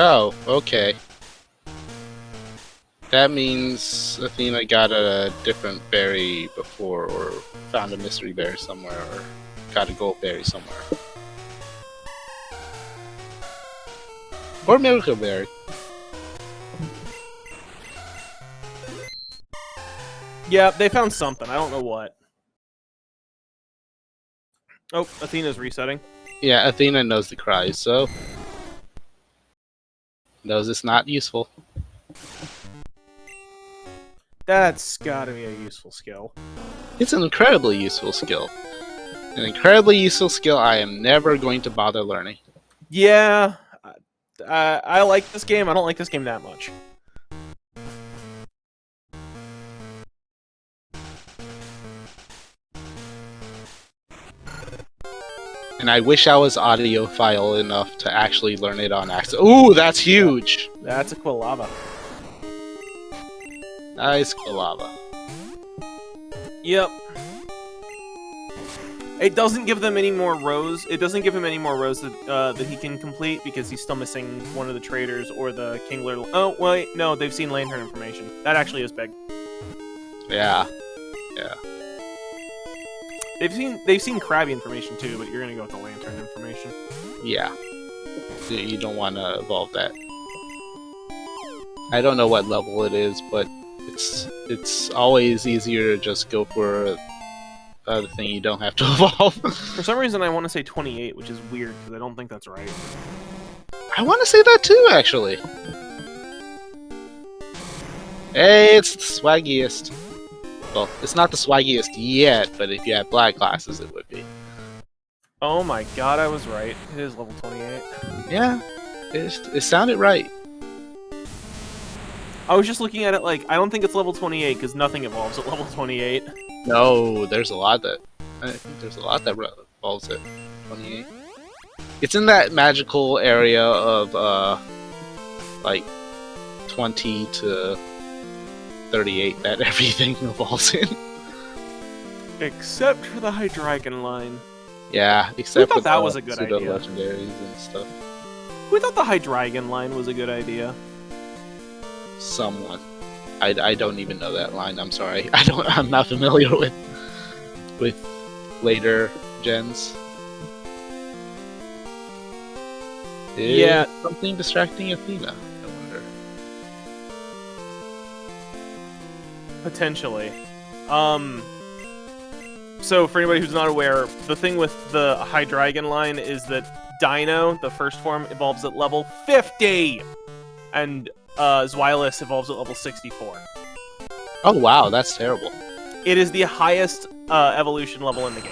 Oh, okay. That means Athena got a different berry before, or found a mystery berry somewhere, or got a gold berry somewhere. Or miracle berry. Yeah, they found something. I don't know what. Oh, Athena's resetting. Yeah, Athena knows the cries, so knows it's not useful. That's gotta be a useful skill. It's an incredibly useful skill. An incredibly useful skill I am never going to bother learning. Yeah, I like this game. I don't like this game that much. And I wish I was audiophile enough to actually learn it on accident. Ooh, that's huge! That's a Quilava. Nice Quilava. Yep. It doesn't give them any more rows. It doesn't give him any more rows that he can complete because he's still missing one of the traders or the Kingler. Oh wait, no, they've seen Lantern information. That actually is big. Yeah. Yeah. They've seen Krabby information too, but you're gonna go with the Lantern information. Yeah. You don't want to evolve that. I don't know what level it is, but it's always easier to just go for the thing you don't have to evolve. For some reason, I want to say 28, which is weird because I don't think that's right. I want to say that too, actually. Hey, it's the swaggiest. Well, it's not the swaggiest yet, but if you had black glasses, it would be. Oh my god, I was right. It is level 28. Yeah, it sounded right. I was just looking at it like, I don't think it's level 28 because nothing evolves at level 28. No, there's a lot that... I think there's a lot that evolves at 28. It's in that magical area of, like, 20 to 38 that everything evolves in. Except for the Hydreigon line. Yeah, except for that was a good idea. legendaries and stuff. We thought the Hydreigon line was a good idea. Someone. I don't even know that line. I'm sorry. I'm not familiar with later gens. Yeah. Is something distracting Athena, I wonder. Potentially. So for anybody who's not aware, the thing with the Hydreigon line is that Dino, the first form, evolves at level 50! And Zweilous evolves at level 64. Oh wow, that's terrible. It is the highest evolution level in the game.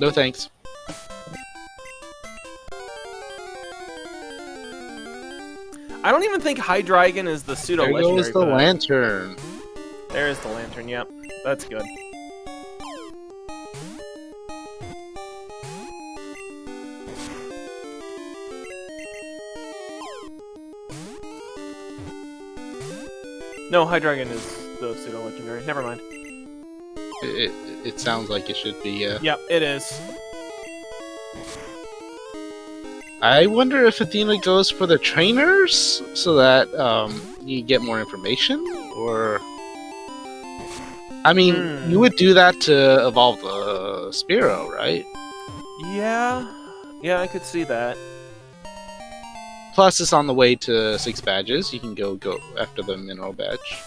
No thanks. I don't even think Hydreigon is the pseudo-legendary. There goes the lantern. There is the lantern, yep. That's good. No, Hydreigon is the pseudo-legendary. Never mind. It sounds like it should be, yeah. Yep, it is. I wonder if Athena goes for the trainers so that you get more information, or... I mean, you would do that to evolve the Spearow, right? Yeah. Yeah, I could see that. Plus, it's on the way to 6 badges. You can go after the mineral badge.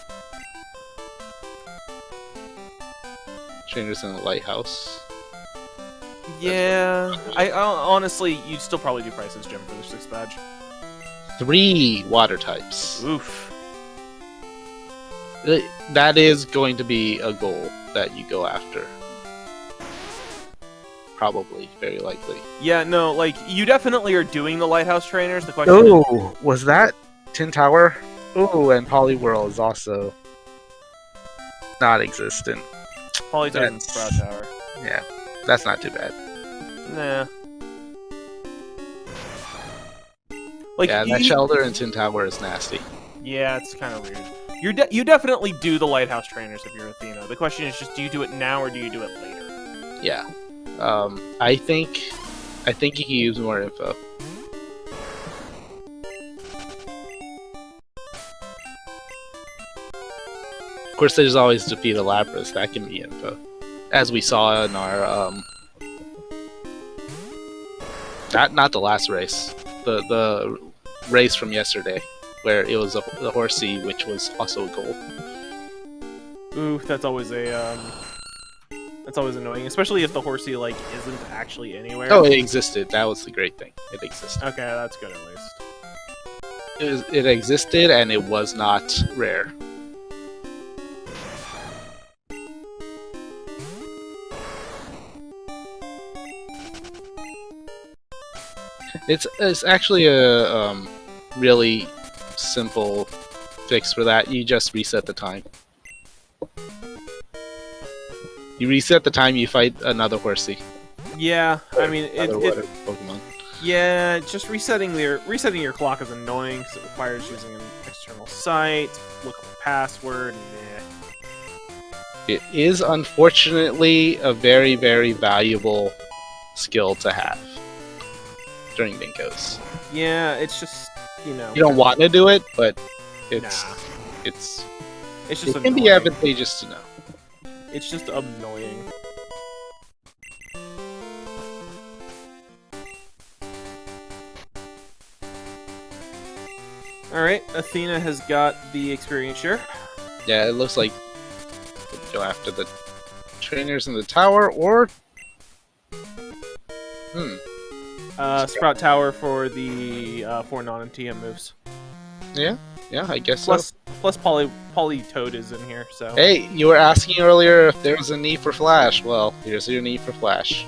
Trainers in the lighthouse. Yeah. I honestly, you'd still probably do Price's Gym for the 6th badge. 3 water types. Oof. That is going to be a goal that you go after. Probably, very likely. Yeah, no, like, you definitely are doing the lighthouse trainers. The question is... was that Tin Tower? Ooh, and Poliwhirl is also not existent. Polytoad and Sprout Tower. Yeah, that's not too bad. Nah. Like, yeah, that Shelter and Tin Tower is nasty. Yeah, it's kind of weird. You definitely do the lighthouse trainers if you're Athena. The question is just, do you do it now or do you do it later? Yeah. I think I think you can use more info. Of course, there's always defeat a Lapras. That can be info, as we saw in our not the last race, the race from yesterday, where it was the Horsey, which was also a gold. Ooh, that's always annoying, especially if the Horsey like isn't actually anywhere. Oh, it existed. That was the great thing. It existed. Okay, that's good at least. It existed, and it was not rare. It's actually a really simple fix for that. You just reset the time. You reset the time, you fight another Horsey. Yeah, I mean Another Pokemon. Yeah, just resetting your clock is annoying because it requires using an external site, look up a password. It is unfortunately a very, very valuable skill to have during Bingos. Yeah, it's just you don't want to do it, but it just can be advantageous to know. It's just annoying. Alright, Athena has got the experience share. Yeah, it looks like we'll go after the trainers in the tower, or... Sprout Tower for the 4 non-TM moves. Yeah, I guess Plus so. Politoed is in here, so... Hey, you were asking earlier if there was a need for Flash. Well, here's your need for Flash.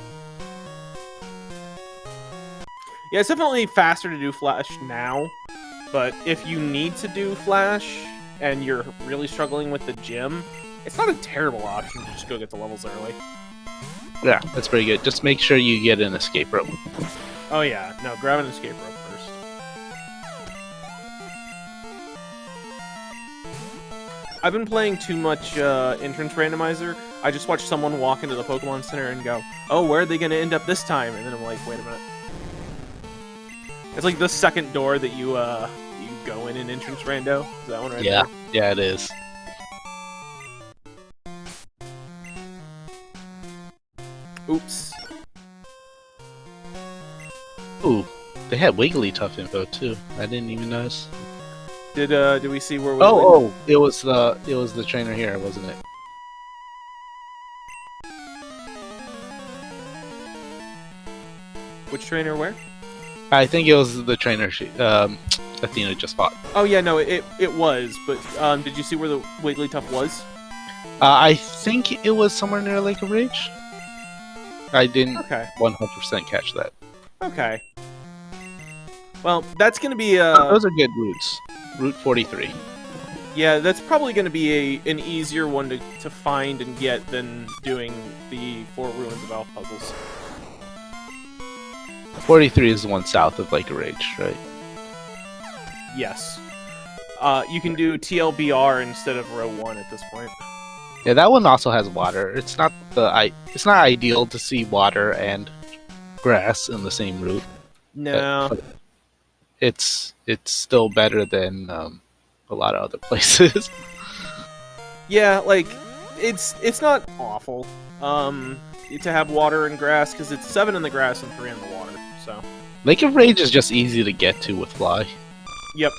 Yeah, it's definitely faster to do Flash now, but if you need to do Flash and you're really struggling with the gym, it's not a terrible option to just go get the levels early. Yeah, that's pretty good. Just make sure you get an escape rope. Oh yeah, no, grab an escape rope first. I've been playing too much Entrance Randomizer. I just watched someone walk into the Pokemon Center and go, oh, where are they going to end up this time? And then I'm like, wait a minute. It's like the second door that you go in Entrance Rando. Is that one right there? Yeah, it is. Oops. Ooh, they had Wigglytuff info too. I didn't even notice. Did we see where? It was the trainer here, wasn't it? Which trainer where? I think it was the trainer Athena just fought. Oh yeah, no, it was. But did you see where the Wigglytuff was? I think it was somewhere near Lake of Rage. I didn't 100% catch that. Okay. Well, that's gonna be those are good routes. Route 43. Yeah, that's probably gonna be an easier one to find and get than doing the 4 Ruins of Elf puzzles. 43 is the one south of Lake of Rage, right? Yes. You can do TLBR instead of row 1 at this point. Yeah, that one also has water. It's not ideal to see water and grass in the same route. No. But it's still better than a lot of other places. Yeah, like it's not awful to have water and grass because it's 7 in the grass and 3 in the water. So Lake of Rage is just easy to get to with Fly. Yep.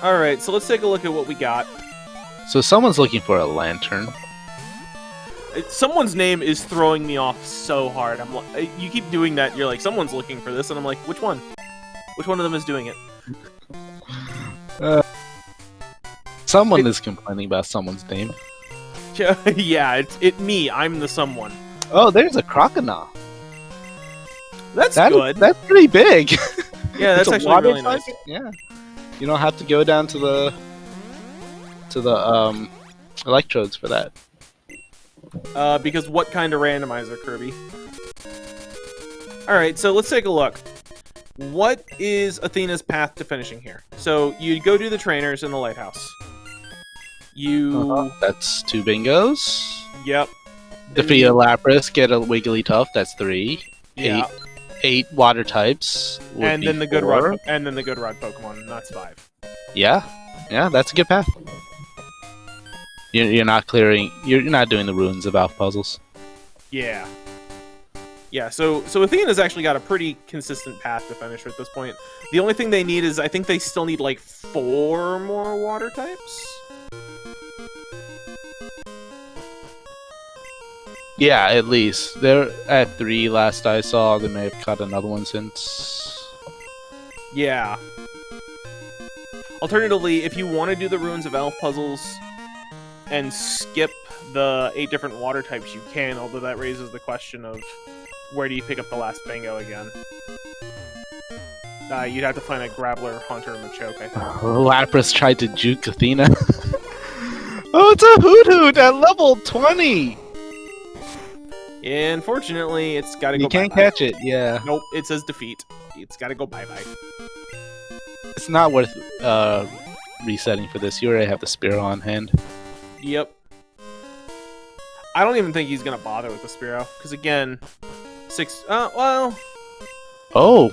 Alright, so let's take a look at what we got. So someone's looking for a lantern. Someone's name is throwing me off so hard. I'm like, you keep doing that. You're like, someone's looking for this, and I'm like, which one? Which one of them is doing it? Someone is complaining about someone's name. Yeah, it's me. I'm the someone. Oh, there's a crocodile. That's good. That's pretty big. Yeah, that's actually really nice. Yeah. You don't have to go down to the electrodes for that. Because what kind of randomizer, Kirby? Alright, so let's take a look. What is Athena's path to finishing here? So you go do the trainers in the lighthouse. You. That's 2 bingos. Yep. Defeat a Lapras, get a Wigglytuff. That's 3. Yeah. 8 water types. And Would then be the good 4. rod. And then the good rod Pokemon. And that's 5. Yeah, that's a good path. You're not clearing. You're not doing the ruins of Alpha puzzles. Yeah. Yeah, so Athena's actually got a pretty consistent path to finish at this point. The only thing they need is, I think they still need like 4 more water types? Yeah, at least. They're at 3 last I saw. They may have cut another one since. Yeah. Alternatively, if you want to do the Ruins of Elf puzzles and skip the 8 different water types, you can, although that raises the question of where do you pick up the last bingo again? You'd have to find a Grappler, Haunter, and Machoke, I think. Lapras tried to juke Athena. Oh, it's a Hoot Hoot at level 20! Unfortunately, it's gotta go You can't bye-bye. catch it, yeah. Nope, it says defeat. It's gotta go bye-bye. It's not worth resetting for this. You already have the Spearow on hand. Yep. I don't even think he's gonna bother with the Spearow, because again, 6. Well. Oh,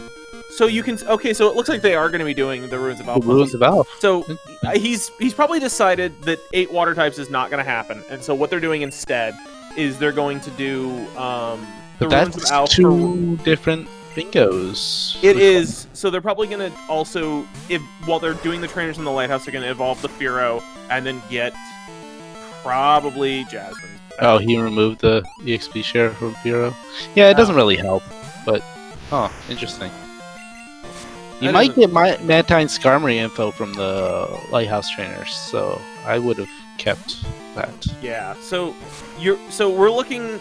So you can. Okay, so it looks like they are gonna be doing the Ruins of Elf. the Ruins of Elf. So he's probably decided that 8 water types is not gonna happen, and so what they're doing instead is they're going to do the But Ruins of that's Elf. 2 different bingos. It is. So they're probably gonna also, while they're doing the trainers in the lighthouse, they're gonna evolve the Fearow and then get probably Jasmine. Oh, he removed the EXP share from Fearow? Yeah, it doesn't really help, but... Oh, interesting. You That might doesn't- get Mantine Skarmory info from the Lighthouse trainers, so I would have kept that. Yeah. So we're looking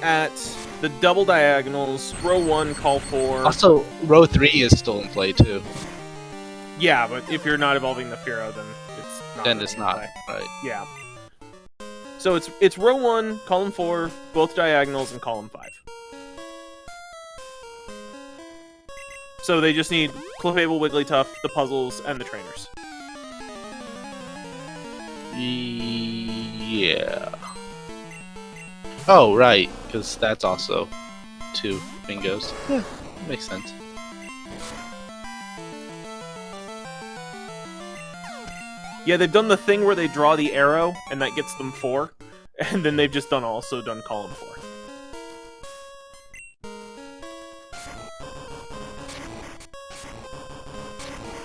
at the double diagonals, row 1, call 4. Also, row 3 is still in play, too. Yeah, but if you're not evolving the Fearow, then it's not. Then really it's in not, play. right. Yeah. So it's row 1, column 4, both diagonals, and column 5. So they just need Clefable, Wigglytuff, the puzzles, and the trainers. Yeah. Oh, right, because that's also 2 bingos. Yeah, makes sense. Yeah, they've done the thing where they draw the arrow, and that gets them 4. And then they've just also done column 4.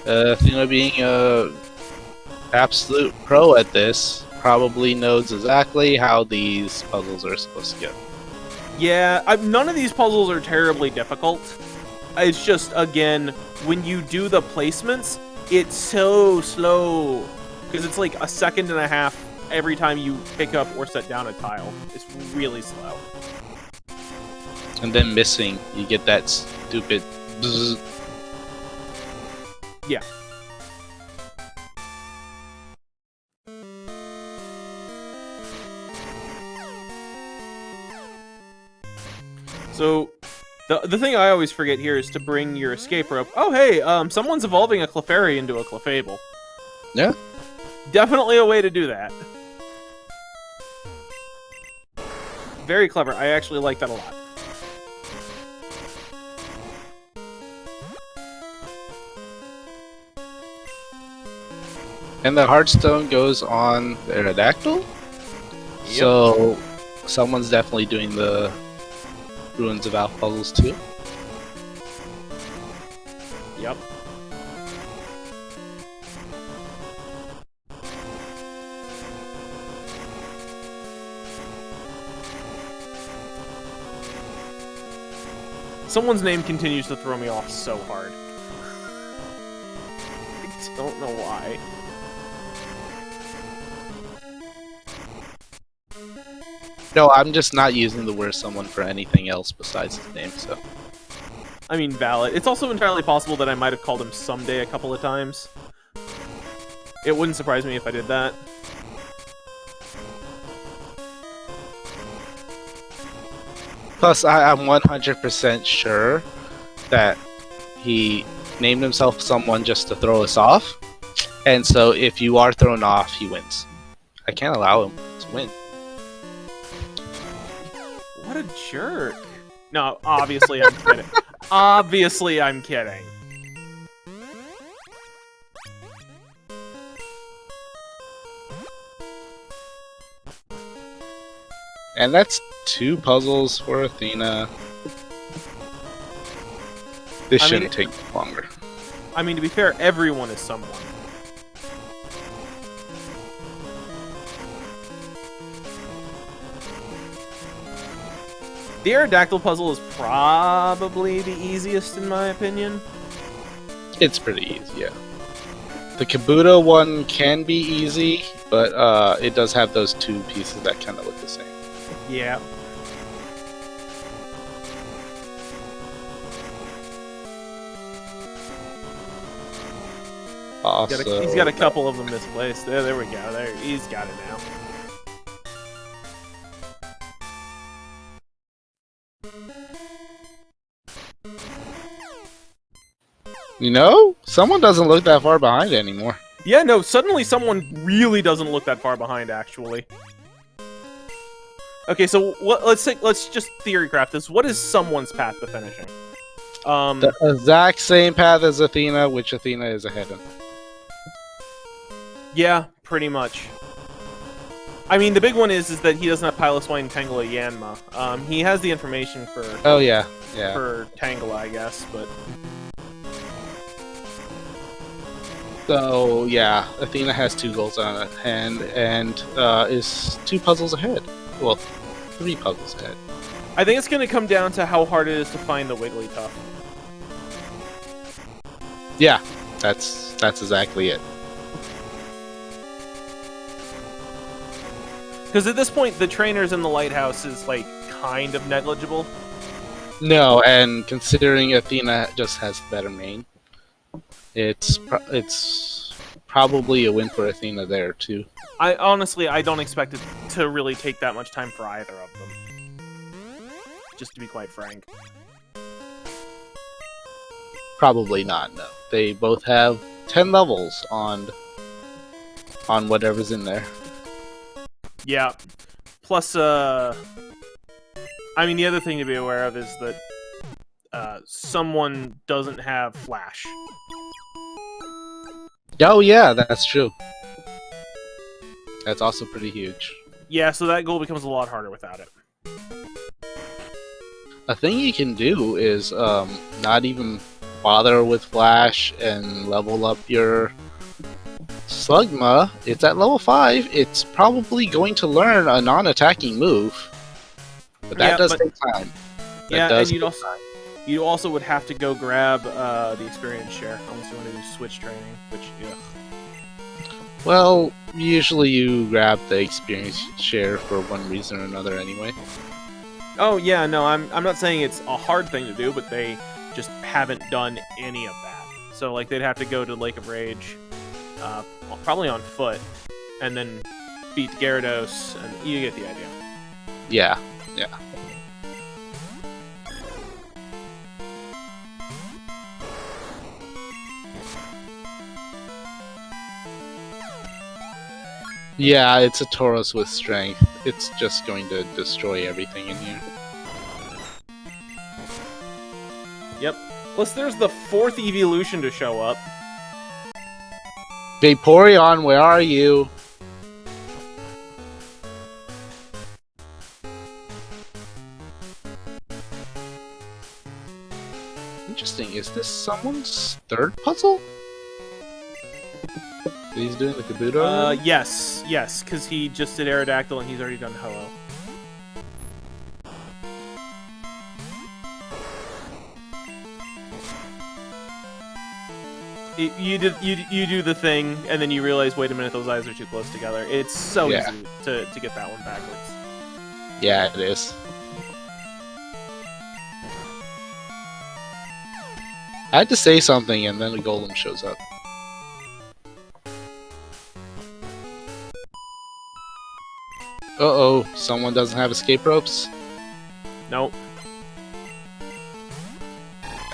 Athena being a absolute pro at this, probably knows exactly how these puzzles are supposed to go. Yeah, none of these puzzles are terribly difficult. It's just, again, when you do the placements, it's so slow. Because it's like a 1.5 seconds every time you pick up or set down a tile. It's really slow. And then missing, you get that stupid bzz. Yeah. So, the thing I always forget here is to bring your escape rope. Oh, hey, someone's evolving a Clefairy into a Clefable. Yeah. Definitely a way to do that. Very clever. I actually like that a lot. And the Heartstone goes on Aerodactyl? Yep. So, someone's definitely doing the Ruins of Alpha puzzles too. Yep. Someone's name continues to throw me off so hard. I don't know why. No, I'm just not using the word someone for anything else besides his name, so. I mean, valid. It's also entirely possible that I might have called him Someday a couple of times. It wouldn't surprise me if I did that. Plus, I'm 100% sure that he named himself someone just to throw us off. And so if you are thrown off, he wins. I can't allow him to win. What a jerk. No, obviously I'm kidding. Obviously I'm kidding. And that's 2 puzzles for Athena. This shouldn't take longer. I mean, to be fair, everyone is someone. The Aerodactyl puzzle is probably the easiest in my opinion. It's pretty easy, yeah. The Kabuto one can be easy, but it does have those 2 pieces that kind of look the same. Yeah. Also, he's got a couple of them misplaced. There we go. There, he's got it now. you know, someone doesn't look that far behind anymore. Yeah, no, suddenly someone really doesn't look that far behind, actually. Okay, so let's just theory craft this. What is someone's path to finishing? The exact same path as Athena, which Athena is ahead of. Yeah, pretty much. I mean, the big one is that he doesn't have Piloswine, Tangela, Yanma. He has the information for... Oh, yeah. For Tangela, I guess, but... So, yeah, Athena has 2 goals on hand and is 2 puzzles ahead. Well, 3 puzzles ahead. I think it's going to come down to how hard it is to find the Wigglytuff. Yeah, that's exactly it. Because at this point, the trainers in the lighthouse is, like, kind of negligible. No, and considering Athena just has better main, it's probably a win for Athena there, too. I don't expect it to really take that much time for either of them. Just to be quite frank. Probably not, no. They both have 10 levels on whatever's in there. Yeah. Plus, I mean, the other thing to be aware of is that someone doesn't have Flash. Oh yeah, that's true. That's also pretty huge. Yeah, so that goal becomes a lot harder without it. A thing you can do is not even bother with Flash and level up your Slugma. It's at level 5. It's probably going to learn a non-attacking move. But that does take time. And you also would have to go grab the experience share unless you want to do switch training, which, yeah. Well, usually you grab the experience share for one reason or another anyway. Oh, yeah, no, I'm not saying it's a hard thing to do, but they just haven't done any of that. So, like, they'd have to go to Lake of Rage, probably on foot, and then beat Gyarados, and you get the idea. Yeah. Yeah, it's a Tauros with strength. It's just going to destroy everything in here. Yep. Plus, there's the 4th evolution to show up. Vaporeon, where are you? Interesting. Is this someone's 3rd puzzle? He's doing the Kabuto? Yes, because he just did Aerodactyl and he's already done Hello. You do the thing, and then you realize, wait a minute, those eyes are too close together. It's so easy to get that one backwards. Yeah, it is. I had to say something, and then the golem shows up. Uh-oh, someone doesn't have escape ropes? Nope.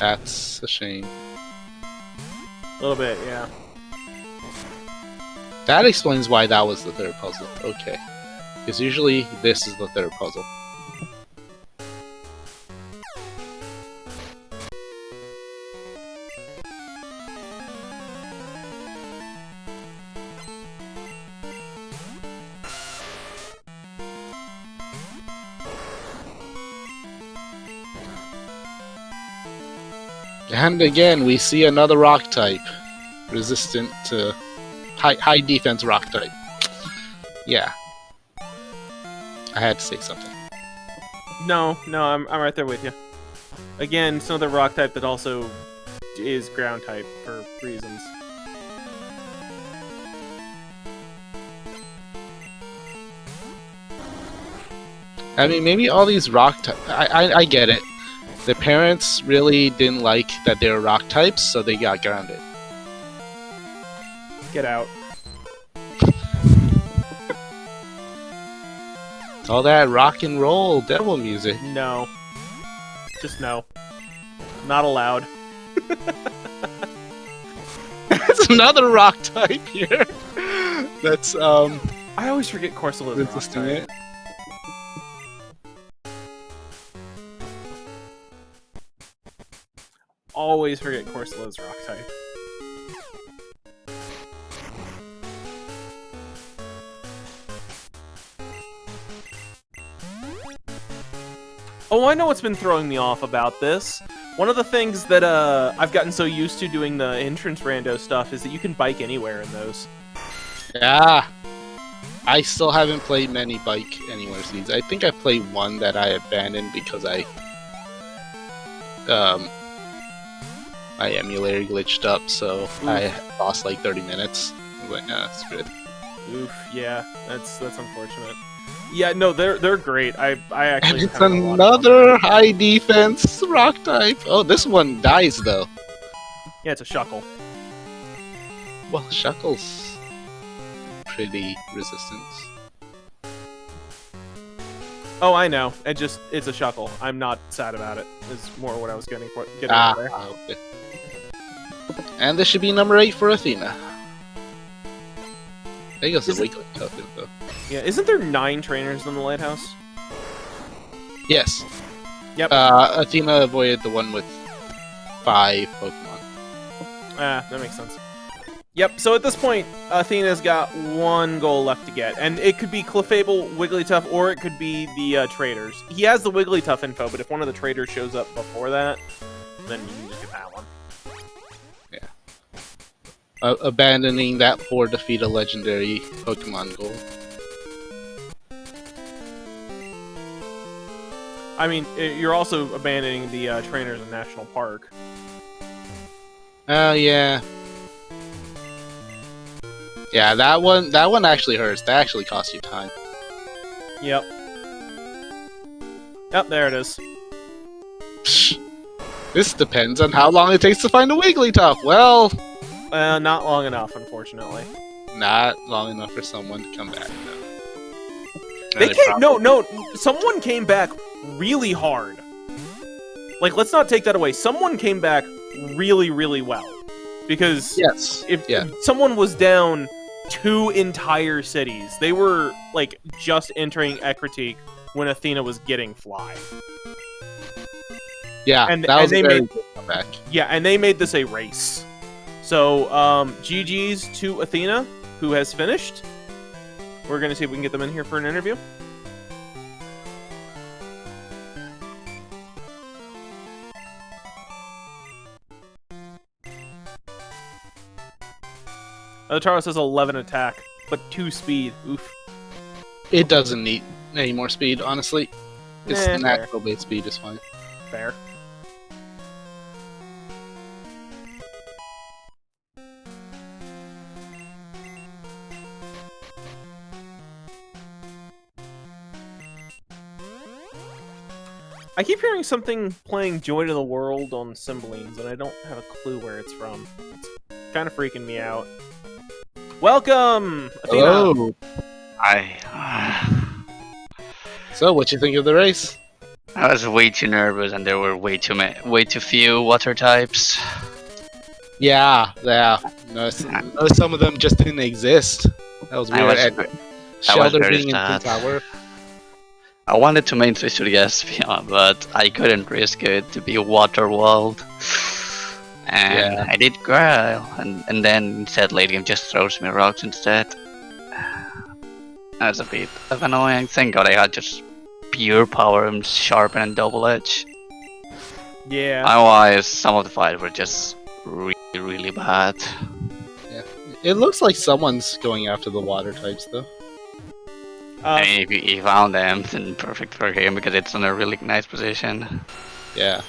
That's a shame. A little bit, yeah. That explains why that was the third puzzle. Okay. Because usually this is the third puzzle. And again, we see another rock type. Resistant to high defense rock type. Yeah. I had to say something. No, I'm right there with you. Again, it's another rock type that also is ground type for reasons. I mean, maybe all these rock types... I get it. The parents really didn't like that they were rock types, so they got grounded. Get out. All that rock and roll devil music. No. Just no. Not allowed. That's another rock type here. That's, I always forget Corsola is rock resisting type. it. Always forget Corsola's rock type. Oh, I know what's been throwing me off about this. One of the things that I've gotten so used to doing the entrance rando stuff is that you can bike anywhere in those. Yeah. I still haven't played many bike anywhere scenes. I think I played one that I abandoned because my emulator glitched up, so Oof. I lost like 30 minutes. I was like, ah, screw it. Oof, yeah, that's unfortunate. Yeah, no, they're great. I And actually. it's having a lot of fun. another high defense rock type. Oh, this one dies though. Yeah, it's a shuckle. Well, Shuckle's pretty resistant. Oh, I know. It's a shuckle. I'm not sad about it. Is more what I was getting at there. Okay. And this should be number 8 for Athena. I think it's a weekly token though. Yeah, isn't there 9 trainers in the lighthouse? Yes. Yep. Athena avoided the one with 5 Pokemon. Ah, that makes sense. Yep, so at this point, Athena's got one goal left to get, and it could be Clefable, Wigglytuff, or it could be the traders. He has the Wigglytuff info, but if one of the traders shows up before that, then you can just get that one. Yeah. Abandoning that for defeat a legendary Pokemon goal. I mean, you're also abandoning the trainers in National Park. Oh, yeah. Yeah, that one actually hurts. That actually costs you time. Yep. Yep, there it is. Psh, this depends on how long it takes to find a Wigglytuff. Well, Not long enough, unfortunately. not long enough for someone to come back. No. They came, no, someone came back really hard. Like, let's not take that away. Someone came back really, really well. Because Yes. if Yeah. someone was down 2 entire cities, they were, like, just entering Ekritik when Athena was getting Fly. Yeah, And- that was and a they very made- good comeback. Yeah, and they made this a race. So, GG's to Athena, who has finished. We're going to see if we can get them in here for an interview. Taros has 11 attack, but 2 speed. Oof. It doesn't need any more speed, honestly. Its Fair. natural base speed is fine. Fair. I keep hearing something playing Joy to the World on Cymbalines, and I don't have a clue where it's from. It's kind of freaking me out. Welcome, Athena! Hello. I So, what you think of the race? I was way too nervous, and there were way too few water types. Yeah, yeah. No, some of them just didn't exist. That was I weird. was And I was Shelter very being in Twin sad. Tower. I wanted to main switch to the Espion, but I couldn't risk it to be a water world. And Yeah. I did growl, and then instead late game just throws me rocks instead. That's a bit of annoying. Thank God I had just pure power and sharpen and double edge. Yeah. Otherwise, some of the fights were just really bad. Yeah. It looks like someone's going after the water types, though. I mean, if he found them, then perfect for him because it's in a really nice position. Yeah.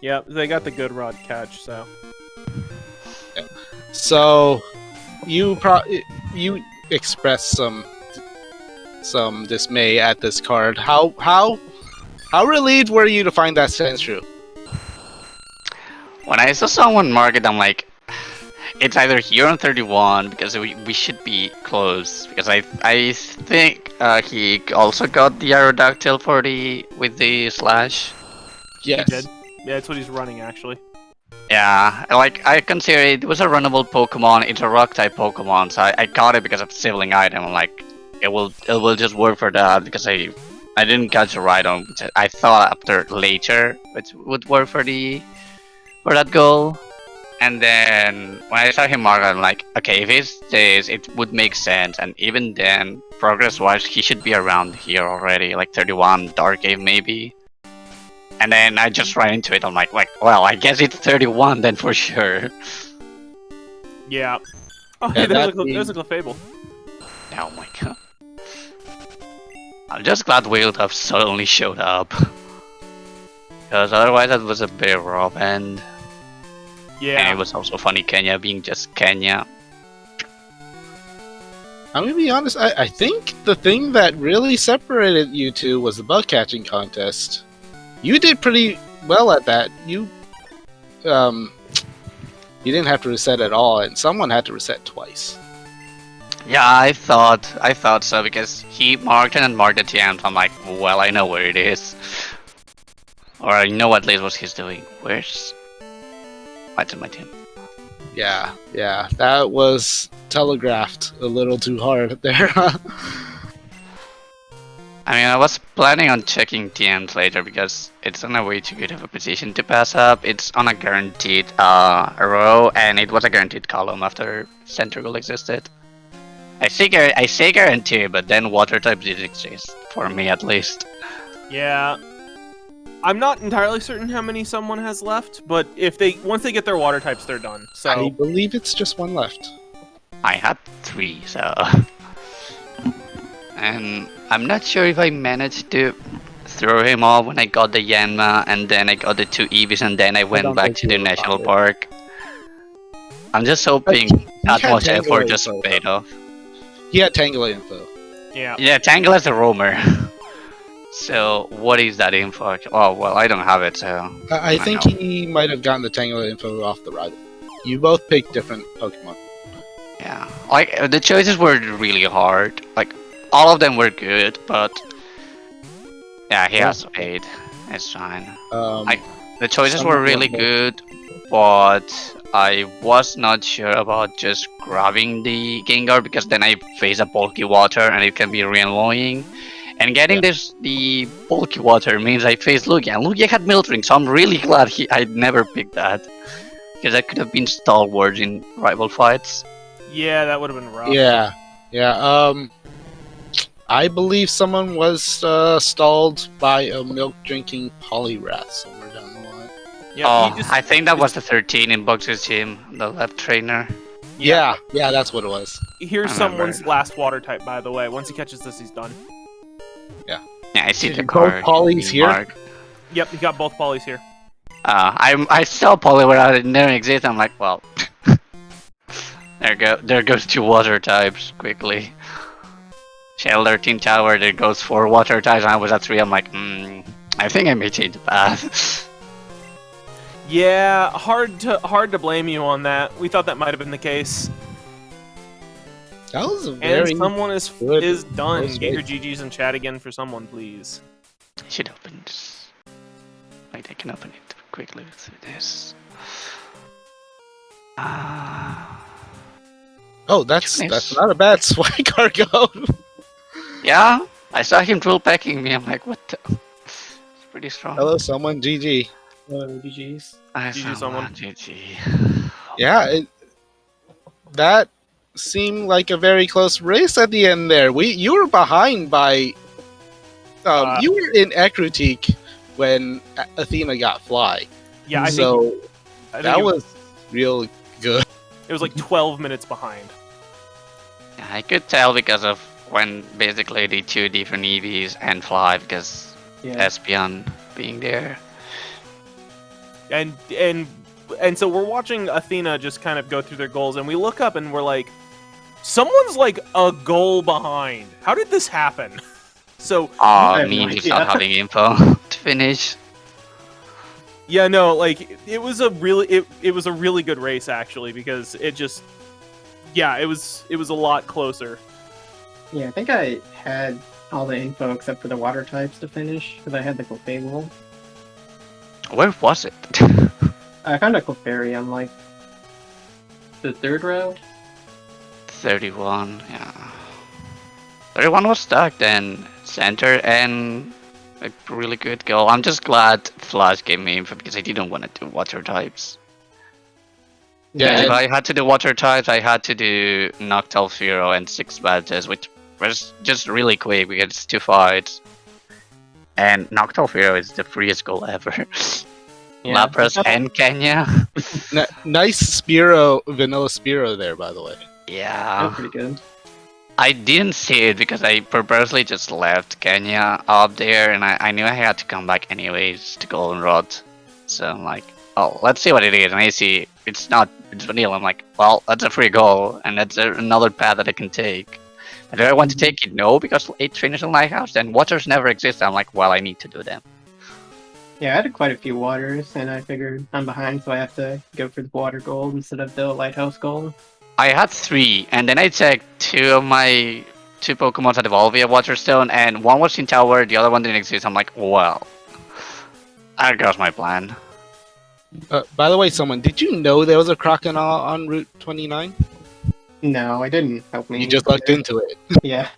Yep, they got the good rod catch, so. So, you expressed some dismay at this card. How relieved were you to find that Sandshrew? When I saw someone mark it, I'm like, it's either here on 31 because we should be close because I think he also got the Aerodactyl for with the slash. Yes. He did. Yeah, that's what he's running actually. Yeah, like I consider it was a runnable Pokemon. It's a rock type Pokemon, so I got it because of sibling item. I'm like, it will just work for that because I didn't catch a Rhydon, which I thought after later it would work for that goal. And then when I saw him mark, I'm like, okay, if it's this, it would make sense. And even then, progress-wise, he should be around here already, like 31, Dark Cave maybe. And then I just ran into it. I'm like, well, I guess it's 31 then for sure. Yeah. Oh, Yeah, hey, there's a Clefable. Oh my god. I'm just glad Wild have suddenly showed up. Because otherwise that was a bit rough end. Yeah. And it was also funny Kenya being just Kenya. I'm gonna be honest. I think the thing that really separated you two was the bug catching contest. You did pretty well at that. You didn't have to reset at all, and someone had to reset twice. Yeah, I thought so because he marked it and marked the TM. So I'm like, well, I know where it is, or I know at least what he's doing. What's in my team? Yeah, that was telegraphed a little too hard there. I mean, I was planning on checking TMs later because it's on a way too good of a position to pass up. It's on a guaranteed row, and it was a guaranteed column after center goal existed. I say guarantee, but then water types didn't exist for me at least. Yeah. I'm not entirely certain how many someone has left, but if once they get their water types, they're done. So I believe it's just one left. I had 3, so. And I'm not sure if I managed to throw him off when I got the Yanma, and then I got the 2 Eevees, and then I went back to the national park. I'm just hoping that much effort just paid off. He had Tangela info. yeah. Yeah, Tangle is a roamer. So what is that info? Oh well, I don't have it. So I think he might have gotten the Tangela info off the rival. You both picked different Pokemon. yeah, like the choices were really hard. Like all of them were good, but yeah, he has paid. It's fine. The choices were really good, but I was not sure about just grabbing the Gengar because then I face a bulky water and it can be really annoying. And getting the bulky water means I face Lugia, and Lugia had Miltring, so I'm really glad I never picked that. Because that could have been stalwart in rival fights. Yeah, that would have been rough. Yeah. I believe someone was stalled by a milk-drinking Poliwrath somewhere down the line. Yeah, I think that was the 13 in Bugs' team, the left trainer. Yeah, that's what it was. Here's someone's last water type, by the way. Once he catches this, he's done. Yeah, I see the Both card. Polys here? Mark. Yep, he got both polys here. I saw Poliwrath, it never existed. I'm like, well, there goes 2 water types quickly. Shelter, Team Tower, there goes 4 water types, and I was at 3. I'm like, I think I may change the path. Yeah, hard to blame you on that. We thought that might have been the case. That was a And very someone is good done. close Get your race. GGs in chat again for someone, please. I should open this. Wait, I can open it quickly through this. Oh, that's Goodness. not a bad swag cargo. Yeah, I saw him drill packing me. I'm like, what the? It's pretty strong. Hello, someone. GG. GG's. I GG saw someone. one GG. Yeah, that seemed like a very close race at the end there. You were behind by you were in Ekrutik when Athena got fly. Yeah, I so think that was real good. it was like 12 minutes behind. Yeah, I could tell because of when basically the two different EVs and fly because Espion being there. And so we're watching Athena just kind of go through their goals, and we look up and we're like, someone's like a goal behind. How did this happen? So Me just not having info to finish. yeah, no, like it was a really good race actually, because it just it was a lot closer. Yeah, I think I had all the info except for the water types to finish, because I had the Clefable. Where was it? I found a Clefairy on, like, the third row. 31, yeah. 31 was stuck then. Center and a really good goal. I'm just glad Flash gave me info because I didn't want to do water types. Yeah, If I had to do water types, I had to do Noctowl Furo and 6 badges, which was just really quick because it's 2 fights. And Noctowl Furo is the freest goal ever. Yeah. Lapras and Kenya. Nice Spearow, vanilla Spearow there, by the way. That's Yeah. pretty good. I didn't see it because I purposely just left Kenya up there and I knew I had to come back anyways to Goldenrod. So I'm like, oh, let's see what it is. And I see it's vanilla. I'm like, well, that's a free goal and that's another path that I can take. And do I want to take it? No, because 8 trainers in Lighthouse and waters never exist. I'm like, well, I need to do them. Yeah, I had quite a few waters, and I figured I'm behind, so I have to go for the water gold instead of the lighthouse gold. I had 3, and then I checked 2 of my 2 Pokemon that evolved via Waterstone, and one was in Tower, the other one didn't exist. I'm like, well, that goes my plan. By the way, someone, did you know there was a Croconaw on Route 29? No, I didn't. Help me. You just looked into it. Yeah.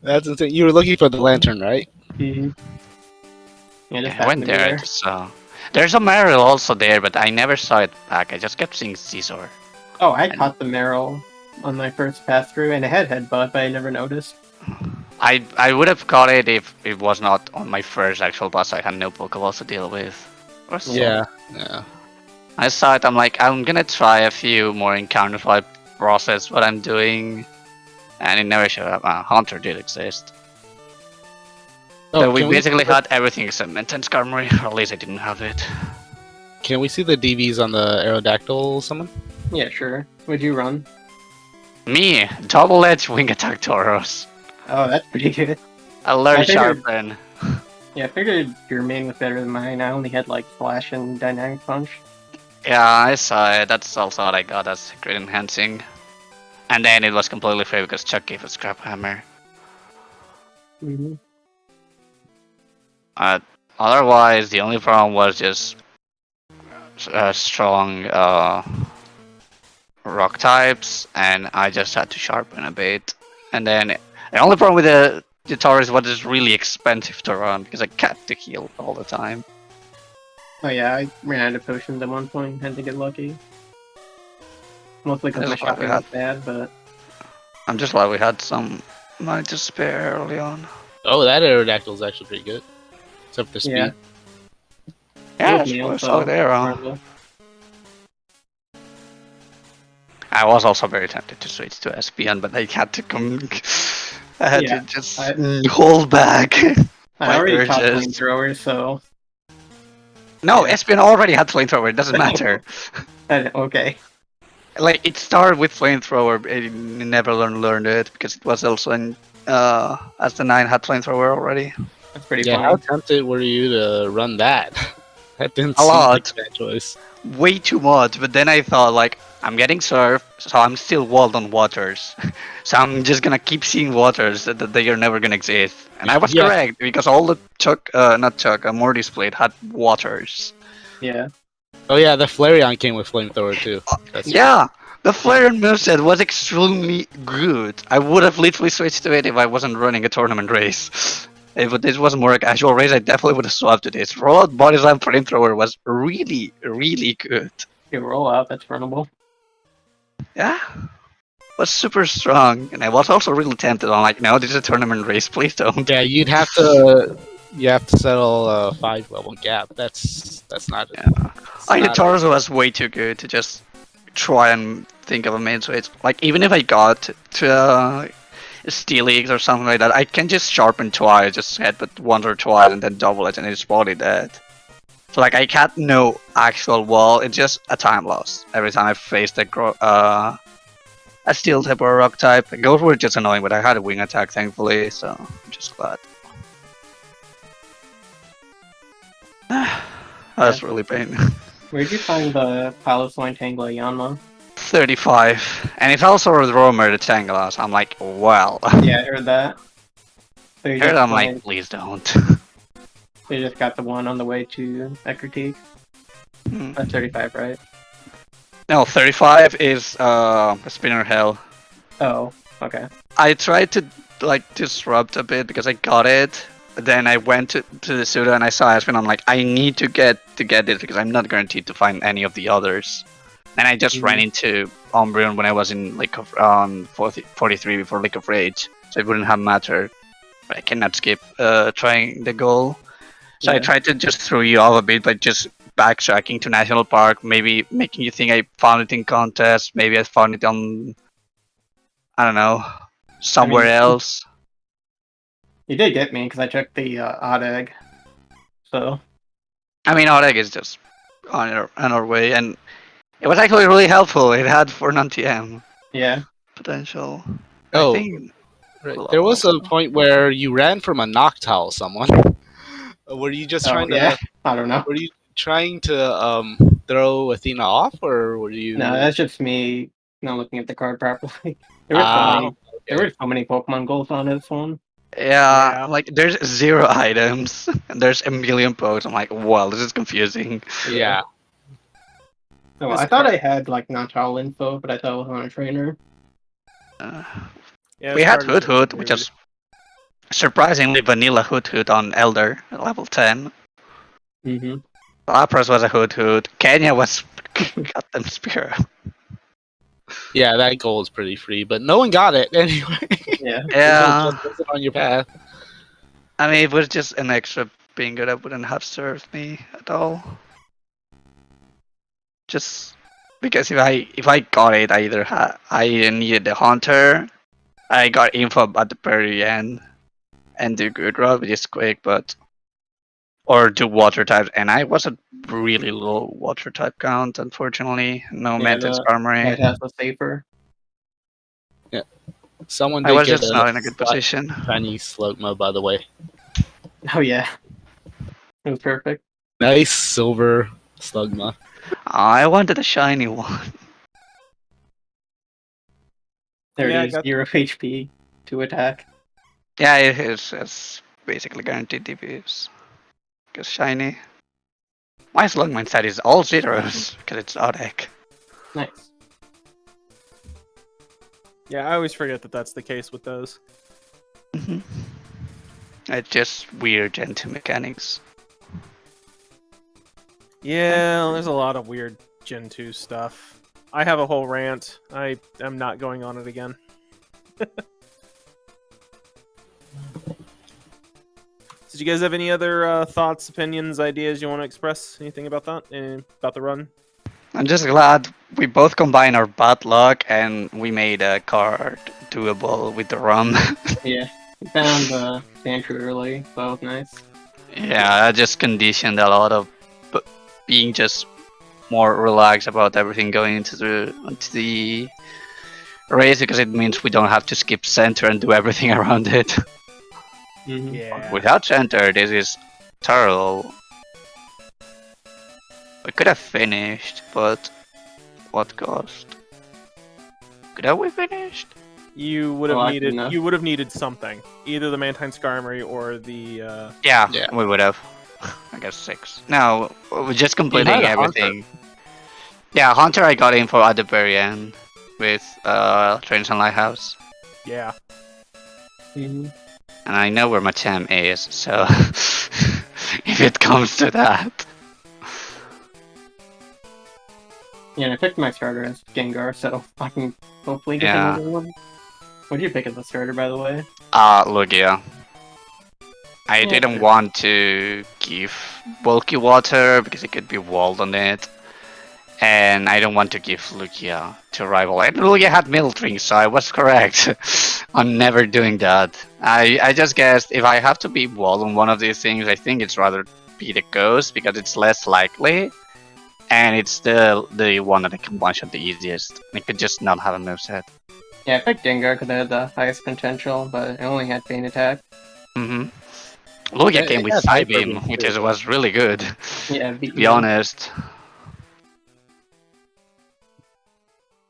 That's insane. You were looking for the lantern, right? Mm-hmm. Yeah, just I went happened to be there, I just saw. There's a Marill also there, but I never saw it back. I just kept seeing Scizor. Oh, I caught the Marill on my first pass through, and it had Headbutt, but I never noticed. I would have caught it if it was not on my first actual boss. I had no Pokeballs to deal with. Or so. Yeah. I saw it, I'm like, I'm gonna try a few more encounters while I process what I'm doing. And it never showed up. Hunter did exist. Oh, So we can basically had everything except Maintenance Armory, or at least I didn't have it. Can we see the DVs on the Aerodactyl, someone? Yeah, sure. Would you run? Me, Double Edge Wing Attack Tauros. Oh, that's pretty good. I learned I figured- Sharpen. Yeah, I figured your main was better than mine. I only had like Flash and Dynamic Punch. Yeah, I saw it. That's also what I got as Grid Enhancing. And then it was completely free because Chuck gave a Scrap Hammer. Mm-hmm. Otherwise, the only problem was just strong rock types, and I just had to sharpen a bit. And then the only problem with the Tauros was it's really expensive to run because I kept to heal all the time. Oh yeah, I ran out of potions at one point. Had to get lucky. Mostly because my That's what we shotgun was bad, but I'm just glad we had some money to spare early on. Oh, that Aerodactyl is actually pretty good. Except for speed. yeah. Yeah, With me I also, saw there. Rando. I was also very tempted to switch to SPN, but I had to come. I had Yeah, to just I- hold back. I My already caught urges. flamethrower, so No, SPN already had flamethrower. It doesn't matter. okay. Like it started with flamethrower. I never learned it because it was also in as the 9 had flamethrower already. That's pretty Yeah, how funny. tempted were you to run that? That didn't A seem lot. like a bad choice. Way too much, but then I thought like I'm getting surf, so I'm still walled on waters. So I'm just gonna keep seeing waters that they are never gonna exist. And I was Yeah. correct because all the not Chuck, Morty split had waters. Yeah. Oh yeah, the Flareon came with flamethrower too. That's Yeah, the flare moveset was extremely good. I would have literally switched to it if I wasn't running a tournament race. If this was more a casual race, I definitely would have swapped to this. Rollout Body Slam flamethrower was really, really good. You roll out, that's runnable. Yeah, was super strong, and I was also really tempted on like, no, this is a tournament race. Please don't. yeah. You have to settle a 5-level gap. That's not. Yeah. It's I not Taurus was way too good to just try and think of a mid switch. Like even if I got to Steelix or something like that, I can just sharpen twice, just headbutt once or twice, and then double it, and it's probably dead. So like I had no actual wall. It's just a time loss every time I faced a steel type or a rock type. Ghosts were just annoying, but I had a wing attack thankfully, so I'm just glad. That's really pain. Where'd you find the Paliswine Tangla Yanma? 35, and it's also a Romer the Tangela, so I'm like, well. Yeah, I heard that. So you Here just I'm like, went- please don't. they just got the one on the way to Ekritique. Hmm. That's 35, right? No, 35 is Spinner Hell. Oh, okay. I tried to like disrupt a bit because I got it. Then I went to the Suda and I saw Aspen. I'm like, I need to get this because I'm not guaranteed to find any of the others. And I just ran into Umbreon when I was in on 43 before League of Rage, so it wouldn't have mattered. But I cannot skip trying the goal. So I Yeah. tried to just throw you off a bit by just backtracking to National Park, maybe making you think I found it in contest, maybe I found it on, I don't know, somewhere else. You did get me because I checked the odd egg. So I mean, Oreg is just on our way, and it was actually really helpful. It had for non-TM yeah. potential. I Oh, think right. we'll There was a also- point where you ran from a Noctowl. Someone. Were you just Oh trying yeah. to? I don't know. Were you trying to throw Athena off, or were you? No, that's just me not looking at the card properly. There were so Ah, many. There okay. were so many Pokemon goals on this one. Yeah, Yeah. like there's 0 items and there's a million pokes. I'm like, well, this is confusing. Yeah. Oh, This I thought card- I had like non-child info, but I thought it was on a trainer. Uh, Yeah, we this had card Hoot is Hoot, which weird. is surprisingly vanilla Hoot Hoot on Elder at level 10. Mm-hmm. Lapras was a Hoot Hoot. Kenya was goddamn Spear. Yeah, that goal is pretty free, but no one got it anyway. Yeah. Yeah, It just wasn't on your path. I mean, it was just an extra bingo that wouldn't have served me at all. Just because if I got it, I either I needed the hunter, I got info at the very end, and do good route, which is quick, but or do water types, and I was a really low water type count, unfortunately. No Yeah, maintenance the armory. White House was safer. Someone I did was get just not in a good position. Chinese Slugma, by the way. Oh yeah. It was perfect. Nice silver Slugma. I wanted a shiny one. There Yeah, I it is, got- 0 HP to attack. Yeah, it's basically guaranteed DPS. Because shiny. My Slugman stat is all zeros, because it's Oddek. Nice. Yeah, I always forget that that's the case with those. Mm-hmm. It's just weird Gen 2 mechanics. Yeah, there's a lot of weird Gen 2 stuff. I have a whole rant. I am not going on it again. Did you guys have any other thoughts, opinions, ideas you want to express? Anything about that? About the run? I'm just glad we both combined our bad luck and we made a card doable with the rum. Yeah. We found Sandshrew early, so that was nice. Yeah, I just conditioned a lot of being just more relaxed about everything going into the race because it means we don't have to skip center and do everything around it. Mm-hmm. Yeah. Without center, this is terrible. We could have finished, but what cost? Could have we finished? You would Oh, have I needed. didn't know. You would have needed something, either the Mantine Skarmory or the. Yeah, Yeah. we would have. I guess 6. No, we're just You completing had a Haunter. everything. Yeah, Hunter I got in for at the very end with Trains and Lighthouse. Yeah. Mhm. And I know where my Tem is, so if it comes to that. Yeah, and I picked my starter as Gengar, so I can hopefully get Yeah. another one. What did you pick as the starter, by the way? Lugia. I Yeah, didn't sure. want to give bulky water because it could be walled on it. And I don't want to give Lugia to rival. And Lugia had Miltring, so I was correct on never doing that. I just guessed if I have to be walled on one of these things, I think it's rather be the Ghost because it's less likely. And it's still the one that I can one-shot the easiest. I could just not have a moveset. Yeah, I picked Gengar because I had the highest potential, but I only had Pain Attack. Mm-hmm. Lugia It came with had Hyper Psybeam, Beam, which too. was really good, Yeah, to be honest.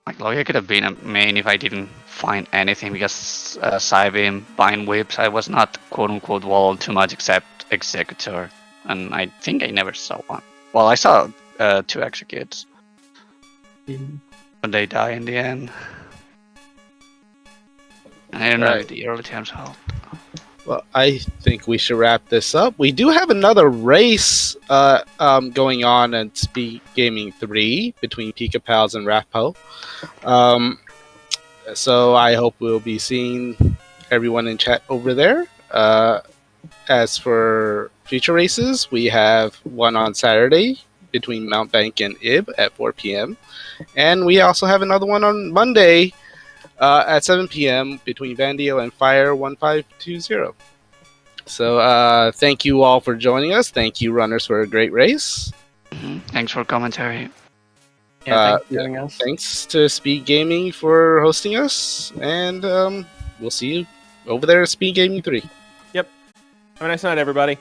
Like, Lugia could have been a main if I didn't find anything, because Psybeam, Bind Whips, I was not quote-unquote walled too much except Executor. And I think I never saw one. Well, I saw 2 Executes, Mhm. but they die in the end. And I don't know Right. if the early times help. Well, I think we should wrap this up. We do have another race going on at Speed Gaming 3 between Pika Pals and Rappo. So I hope we'll be seeing everyone in chat over there. As for future races, we have one on Saturday between Mount Bank and Ib at 4 p.m. And we also have another one on Monday at 7 p.m. between Vandio and Fire 1520. So thank you all for joining us. Thank you, runners, for a great race. Thanks for commentary. Yeah, thanks for having us. Thanks to Speed Gaming for hosting us, and we'll see you over there at Speed Gaming 3. Have a nice night, everybody.